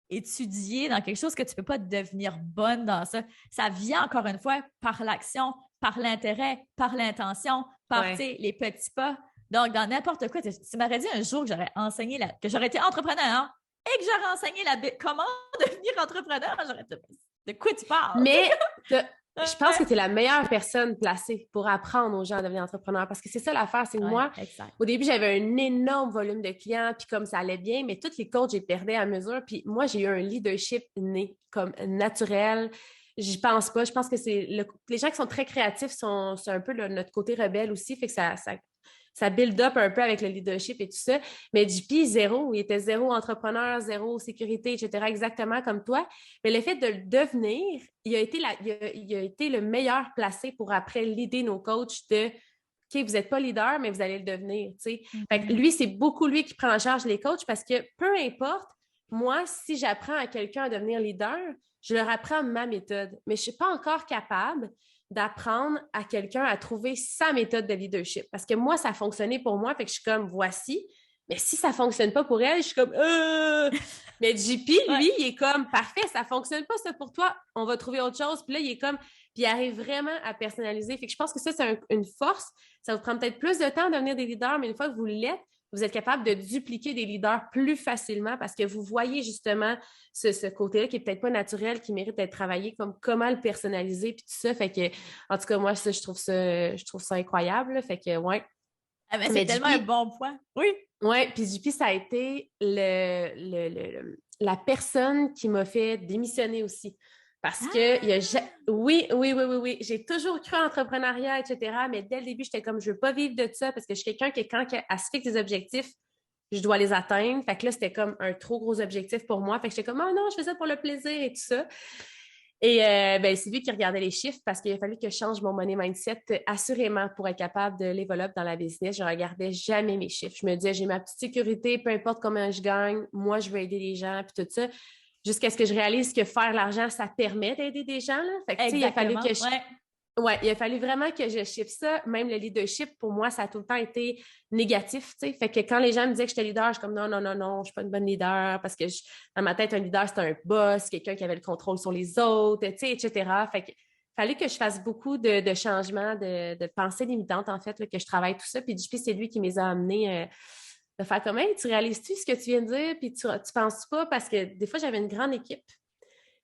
étudié dans quelque chose que tu ne peux pas devenir bonne dans ça. Ça vient encore une fois par l'action, par l'intérêt, par l'intention, par les petits pas. Donc, dans n'importe quoi, tu m'aurais dit un jour que j'aurais enseigné, que j'aurais été entrepreneur hein, et que j'aurais enseigné comment devenir entrepreneur. J'aurais dit, de quoi tu parles? Mais je pense que tu es la meilleure personne placée pour apprendre aux gens à devenir entrepreneurs parce que c'est ça l'affaire, c'est que moi, au début, j'avais un énorme volume de clients, puis comme ça allait bien, mais tous les coachs, j'ai perdu à mesure, puis moi, j'ai eu un leadership né, comme naturel. J'y pense pas. Je pense que les gens qui sont très créatifs c'est un peu notre côté rebelle aussi, fait que ça build up un peu avec le leadership et tout ça. Mais JP, zéro. Il était zéro entrepreneur, zéro sécurité, etc., exactement comme toi. Mais le fait de le devenir, il a été le meilleur placé pour après l'aider nos coachs de OK, vous n'êtes pas leader, mais vous allez le devenir. Mm-hmm. Fait que lui, c'est beaucoup lui qui prend en charge les coachs parce que peu importe, moi, si j'apprends à quelqu'un à devenir leader, je leur apprends ma méthode. Mais je ne suis pas encore capable d'apprendre à quelqu'un à trouver sa méthode de leadership. Parce que moi, ça a fonctionné pour moi, fait que je suis comme, voici. Mais si ça ne fonctionne pas pour elle, je suis comme, Mais JP, lui, il est comme, parfait, ça ne fonctionne pas ça pour toi, on va trouver autre chose. Puis là, il est comme, puis il arrive vraiment à personnaliser. Fait que je pense que ça, c'est une force. Ça vous prend peut-être plus de temps de devenir des leaders, mais une fois que vous l'êtes, vous êtes capable de dupliquer des leaders plus facilement parce que vous voyez justement ce côté-là qui est peut-être pas naturel, qui mérite d'être travaillé, comme comment le personnaliser, puis tout ça. Fait que, en tout cas, moi, ça, je trouve ça incroyable. Là. Fait que, ouais. Ah, mais c'est tellement un bon point. Oui. Oui, puis JP, ça a été la personne qui m'a fait démissionner aussi. Parce que, oui, j'ai toujours cru en l'entrepreneuriat, etc. Mais dès le début, j'étais comme, je veux pas vivre de ça parce que je suis quelqu'un qui, quand elle se fixe des objectifs, je dois les atteindre. Fait que là, c'était comme un trop gros objectif pour moi. Fait que j'étais comme, oh non, je fais ça pour le plaisir et tout ça. Et ben, c'est lui qui regardait les chiffres parce qu'il a fallu que je change mon money mindset assurément pour être capable de level up dans la business. Je ne regardais jamais mes chiffres. Je me disais, j'ai ma petite sécurité, peu importe combien je gagne, moi, je veux aider les gens, puis tout ça. Jusqu'à ce que je réalise que faire l'argent, ça permet d'aider des gens. Là. Fait que, tu sais, il a fallu Exactement, que je... ouais. Ouais, il a fallu vraiment que je shift ça. Même le leadership, pour moi, ça a tout le temps été négatif, tu sais. Fait que quand les gens me disaient que j'étais leader, je suis comme non, non, non, non, je suis pas une bonne leader parce que dans ma tête, un leader, c'était un boss, quelqu'un qui avait le contrôle sur les autres, tu sais, etc. Fait que fallait que je fasse beaucoup de changements, de pensées limitantes, en fait, là, que je travaille tout ça. Puis JP, c'est lui qui me les a amenés de faire comme, hey, tu réalises-tu ce que tu viens de dire? Puis tu penses pas? Parce que des fois, j'avais une grande équipe.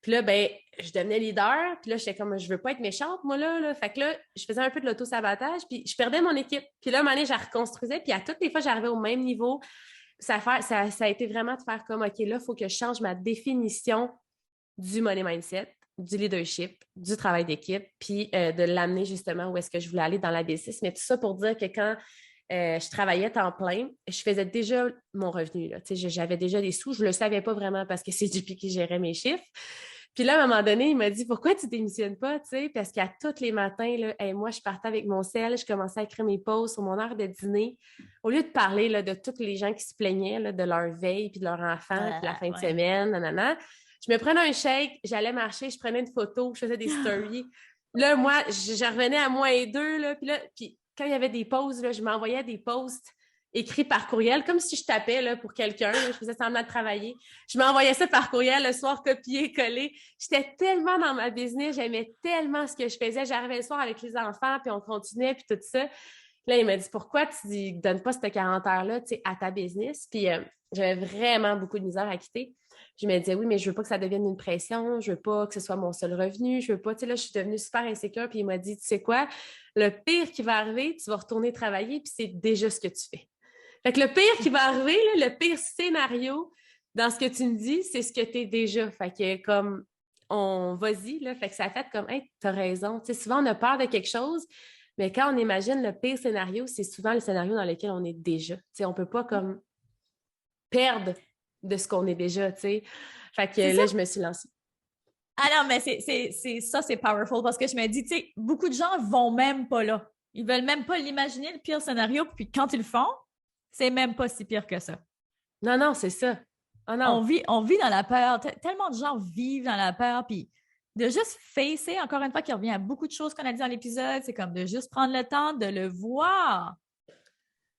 Puis là, ben, je devenais leader. Puis là, j'étais comme, je veux pas être méchante, moi, là. Fait que là, je faisais un peu de l'auto-sabotage. Puis je perdais mon équipe. Puis là, à un moment donné, je la reconstruisais. Puis à toutes les fois, j'arrivais au même niveau. Ça a été vraiment de faire comme, OK, là, il faut que je change ma définition du money mindset, du leadership, du travail d'équipe, puis de l'amener justement où est-ce que je voulais aller dans la business. Mais tout ça pour dire que quand je travaillais temps plein, je faisais déjà mon revenu. Là. J'avais déjà des sous. Je ne le savais pas vraiment parce que c'est JP qui gérait mes chiffres. Puis là, à un moment donné, il m'a dit pourquoi tu ne démissionnes pas? Parce qu'à tous les matins, là, moi, je partais avec mon sel, je commençais à écrire mes posts sur mon heure de dîner. Au lieu de parler là, de tous les gens qui se plaignaient là, de leur veille, puis de leur enfant, puis la fin de Ouais. semaine, nanana, je me prenais un shake, j'allais marcher, je prenais une photo, je faisais des stories. Là, moi, je revenais à -2, là, puis quand il y avait des pauses, là, je m'envoyais des posts écrits par courriel, comme si je tapais là, pour quelqu'un, je faisais semblant de travailler. Je m'envoyais ça par courriel le soir, copié, collé. J'étais tellement dans ma business, j'aimais tellement ce que je faisais. J'arrivais le soir avec les enfants, puis on continuait, puis tout ça. Là, il m'a dit, pourquoi tu ne donnes pas cette 40 heures-là à ta business? Puis j'avais vraiment beaucoup de misère à quitter. Je me disais, oui, mais je veux pas que ça devienne une pression, je veux pas que ce soit mon seul revenu, je veux pas, tu sais, là, je suis devenue super insécure, puis il m'a dit, tu sais quoi, le pire qui va arriver, tu vas retourner travailler, puis c'est déjà ce que tu fais. Fait que le pire qui va arriver, là, le pire scénario dans ce que tu me dis, c'est ce que tu es déjà. Fait que comme, vas-y, là, fait que ça a fait comme, hey, t'as raison. Tu sais, souvent, on a peur de quelque chose, mais quand on imagine le pire scénario, c'est souvent le scénario dans lequel on est déjà. Tu sais, on peut pas comme perdre de ce qu'on est déjà, tu sais. Fait que C'est ça. là, je me suis lancée. Ah non, mais c'est powerful parce que je me dis, tu sais, beaucoup de gens vont même pas là. Ils veulent même pas l'imaginer, le pire scénario, puis quand ils le font, c'est même pas si pire que ça. Non, non, c'est ça. Oh non. On vit dans la peur. Tellement de gens vivent dans la peur, puis de juste facer, encore une fois, qui revient à beaucoup de choses qu'on a dit dans l'épisode, c'est comme de juste prendre le temps de le voir.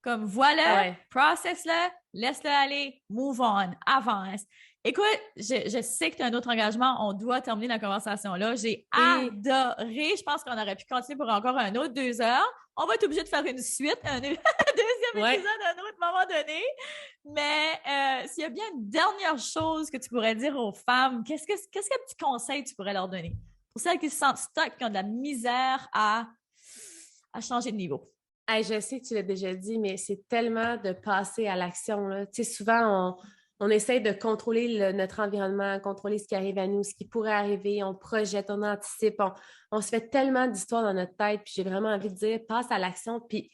Comme Ah voilà, ouais. process-le, laisse-le aller, move on, avance. Écoute, je sais que tu as un autre engagement. On doit terminer la conversation là. J'ai Oui. adoré. Je pense qu'on aurait pu continuer pour encore un autre 2 heures. On va être obligé de faire une suite, un deuxième Ouais. épisode à un autre moment donné. Mais s'il y a bien une dernière chose que tu pourrais dire aux femmes, qu'est-ce qu'un petit conseil tu pourrais leur donner? Pour celles qui se sentent stuck, qui ont de la misère à changer de niveau. Hey, je sais que tu l'as déjà dit, mais c'est tellement de passer à l'action, là. Tu sais, souvent, on essaie de contrôler notre environnement, contrôler ce qui arrive à nous, ce qui pourrait arriver, on projette, on anticipe, on se fait tellement d'histoires dans notre tête, puis j'ai vraiment envie de dire, passe à l'action, puis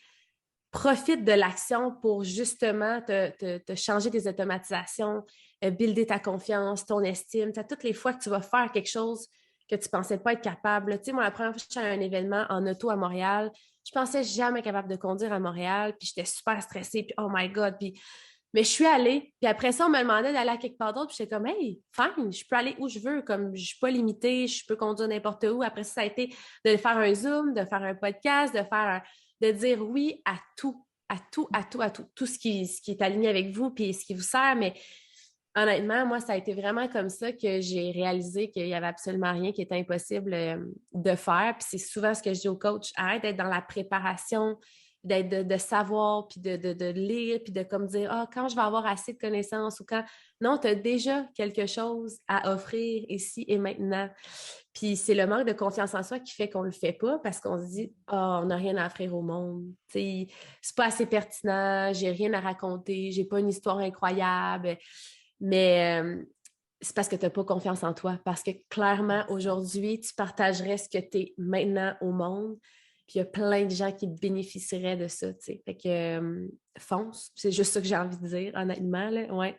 profite de l'action pour justement te changer des automatisations, builder ta confiance, ton estime. Tu sais, toutes les fois que tu vas faire quelque chose que tu ne pensais pas être capable. Tu sais, moi, la première fois que je suis allée à un événement en auto à Montréal, je pensais jamais capable de conduire à Montréal, puis j'étais super stressée, puis oh my God, puis... Mais je suis allée, puis après ça, on me demandait d'aller à quelque part d'autre, puis j'étais comme, hey, fine, je peux aller où je veux, comme je suis pas limitée, je peux conduire n'importe où. Après ça a été de faire un Zoom, de faire un podcast, de dire oui à tout, à tout, à tout, à tout, tout ce qui est aligné avec vous, puis ce qui vous sert, mais honnêtement, moi, ça a été vraiment comme ça que j'ai réalisé qu'il n'y avait absolument rien qui était impossible de faire. Puis c'est souvent ce que je dis au coach, arrête d'être dans la préparation, d'être de savoir, puis de lire, puis de comme dire, ah, quand je vais avoir assez de connaissances ou quand... Non, tu as déjà quelque chose à offrir ici et maintenant. Puis c'est le manque de confiance en soi qui fait qu'on ne le fait pas parce qu'on se dit, ah, on n'a rien à offrir au monde. T'sais, c'est pas assez pertinent, j'ai rien à raconter, j'ai pas une histoire incroyable. Mais c'est parce que tu n'as pas confiance en toi. Parce que clairement, aujourd'hui, tu partagerais ce que tu es maintenant au monde. Puis il y a plein de gens qui bénéficieraient de ça, tu sais. Fait que fonce. C'est juste ça que j'ai envie de dire, honnêtement, là. Ouais.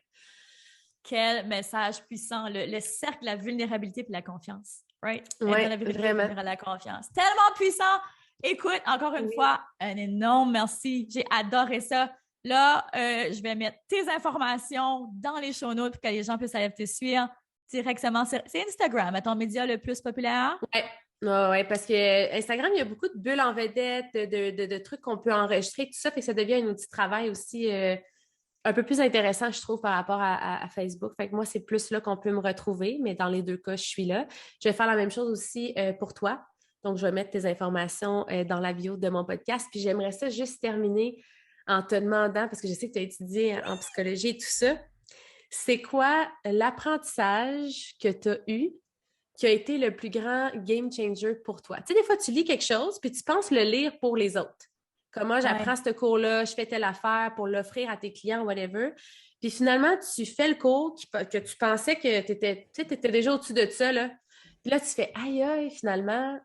Quel message puissant, le cercle, la vulnérabilité et la confiance. right? Oui, vraiment. La confiance. Tellement puissant! Écoute, encore une fois, un énorme merci. J'ai adoré ça. Là, je vais mettre tes informations dans les show notes pour que les gens puissent aller te suivre directement. C'est Instagram, ton média le plus populaire? Oui. Oui, parce que Instagram, il y a beaucoup de bulles en vedette, de trucs qu'on peut enregistrer, tout ça, fait que ça devient un outil de travail aussi un peu plus intéressant, je trouve, par rapport à Facebook. Fait que moi, c'est plus là qu'on peut me retrouver, mais dans les deux cas, je suis là. Je vais faire la même chose aussi pour toi. Donc, je vais mettre tes informations dans la bio de mon podcast. Puis, j'aimerais ça juste terminer en te demandant, parce que je sais que tu as étudié en psychologie et tout ça, c'est quoi l'apprentissage que tu as eu qui a été le plus grand game changer pour toi? Tu sais, des fois, tu lis quelque chose, puis tu penses le lire pour les autres. Comment j'apprends ce cours-là, je fais telle affaire pour l'offrir à tes clients, whatever. Puis finalement, tu fais le cours que tu pensais que tu étais déjà au-dessus de ça, là. Puis là, tu fais « Aïe, finalement,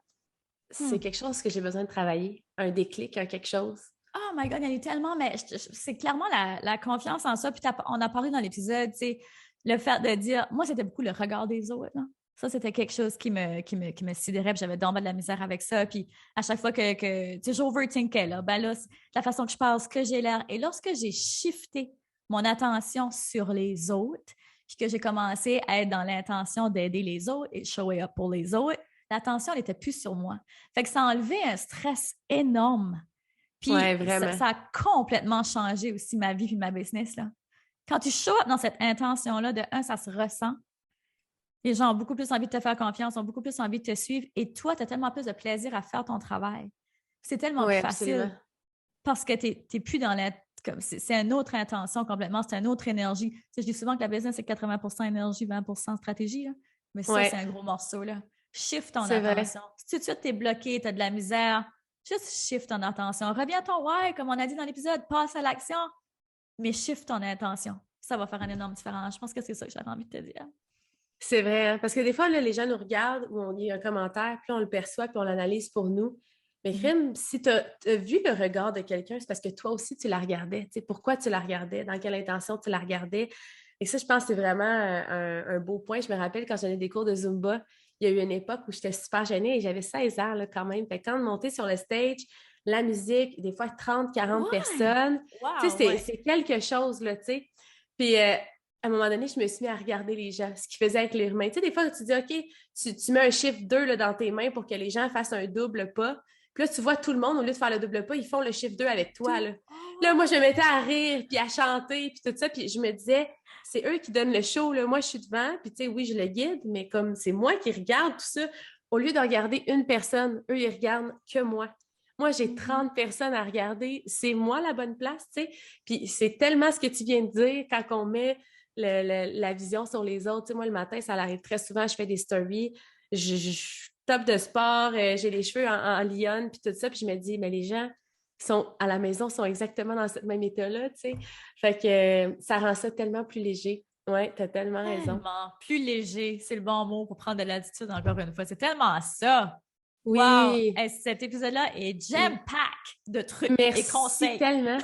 c'est quelque chose que j'ai besoin de travailler. » Un déclic, quelque chose. Oh my God, il y en a tellement, mais c'est clairement la confiance en ça. Puis on a parlé dans l'épisode, tu sais, le fait de dire, moi, c'était beaucoup le regard des autres, là. Ça, c'était quelque chose qui me sidérait, puis j'avais d'en bas de la misère avec ça. Puis à chaque fois que tu sais, j'overthinkais, là, ben là, la façon que je parle, ce que j'ai l'air. Et lorsque j'ai shifté mon attention sur les autres, puis que j'ai commencé à être dans l'intention d'aider les autres et show up pour les autres, l'attention n'était plus sur moi. Fait que ça a enlevé un stress énorme. Puis ça a complètement changé aussi ma vie et ma business, là. Quand tu show up dans cette intention-là, de un, ça se ressent. Les gens ont beaucoup plus envie de te faire confiance, ont beaucoup plus envie de te suivre. Et toi, tu as tellement plus de plaisir à faire ton travail. C'est tellement plus facile. Absolument. Parce que tu n'es plus dans c'est une autre intention complètement, c'est une autre énergie. Tu sais, je dis souvent que la business, c'est 80% énergie, 20% stratégie. Là. Mais ça, c'est un gros morceau. Là. Shift ton attention. Si tout de suite, tu es bloqué, tu as de la misère, juste shift ton attention. Reviens à ton why, comme on a dit dans l'épisode, passe à l'action, mais shift ton intention. Ça va faire une énorme différence. Je pense que c'est ça que j'avais envie de te dire. C'est vrai, hein? Parce que des fois, là, les gens nous regardent ou on lit un commentaire, puis on le perçoit, puis on l'analyse pour nous. Mais crime, si tu as vu le regard de quelqu'un, c'est parce que toi aussi, tu la regardais. Tu sais, pourquoi tu la regardais? Dans quelle intention tu la regardais? Et ça, je pense que c'est vraiment un beau point. Je me rappelle quand j'avais des cours de Zumba, il y a eu une époque où j'étais super gênée et j'avais 16 ans là, quand même. Fait que quand de monter sur le stage, la musique, des fois 30, 40 personnes, tu sais, c'est quelque chose, là, tu sais. Puis à un moment donné, je me suis mis à regarder les gens, ce qu'ils faisaient avec leurs mains. Tu sais, des fois, tu dis, OK, tu mets un chiffre 2 là, dans tes mains pour que les gens fassent un double pas. Puis là, tu vois tout le monde, au lieu de faire le double pas, ils font le chiffre 2 avec toi. Là, là moi, je me mettais à rire, puis à chanter, puis tout ça. Puis je me disais, c'est eux qui donnent le show. Là. Moi, je suis devant, puis tu sais, oui, je le guide, mais comme c'est moi qui regarde tout ça, au lieu de regarder une personne, eux, ils regardent que moi. Moi, j'ai 30 personnes à regarder. C'est moi la bonne place, tu sais. Puis c'est tellement ce que tu viens de dire quand on met la vision sur les autres. Tu sais, moi, le matin, ça arrive très souvent, je fais des stories, je top de sport, j'ai les cheveux en lionne, puis tout ça, puis je me dis, mais les gens qui sont à la maison sont exactement dans ce même état-là, tu sais. Fait que ça rend ça tellement plus léger. Oui, tu as tellement raison. Tellement plus léger, c'est le bon mot pour prendre de l'attitude encore une fois. C'est tellement ça. Oui. Wow! Hey, cet épisode-là est jam-pack de trucs et conseils. Merci tellement.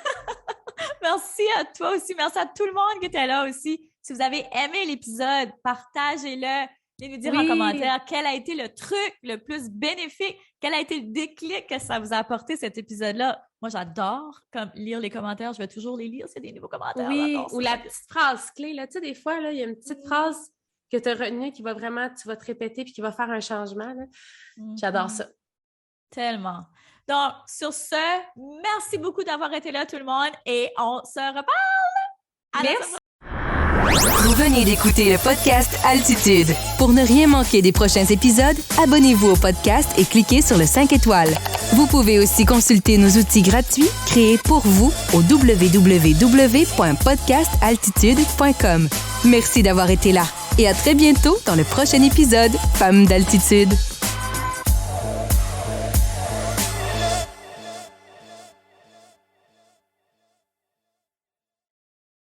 Merci à toi aussi. Merci à tout le monde qui était là aussi. Si vous avez aimé l'épisode, partagez-le. Venez nous dire en commentaire quel a été le truc le plus bénéfique, quel a été le déclic que ça vous a apporté cet épisode-là. Moi, j'adore lire les commentaires. Je vais toujours les lire. C'est des nouveaux commentaires. Oui, ou la petite phrase clé. Là. Tu sais, des fois, là, il y a une petite phrase que tu as retenue qui va vraiment, tu vas te répéter puis qui va faire un changement. Là. J'adore ça. Tellement. Donc, sur ce, merci beaucoup d'avoir été là, tout le monde, et on se reparle! Merci! Vous venez d'écouter le podcast Altitude. Pour ne rien manquer des prochains épisodes, abonnez-vous au podcast et cliquez sur le 5 étoiles. Vous pouvez aussi consulter nos outils gratuits créés pour vous au www.podcastaltitude.com. Merci d'avoir été là et à très bientôt dans le prochain épisode Femmes d'Altitude.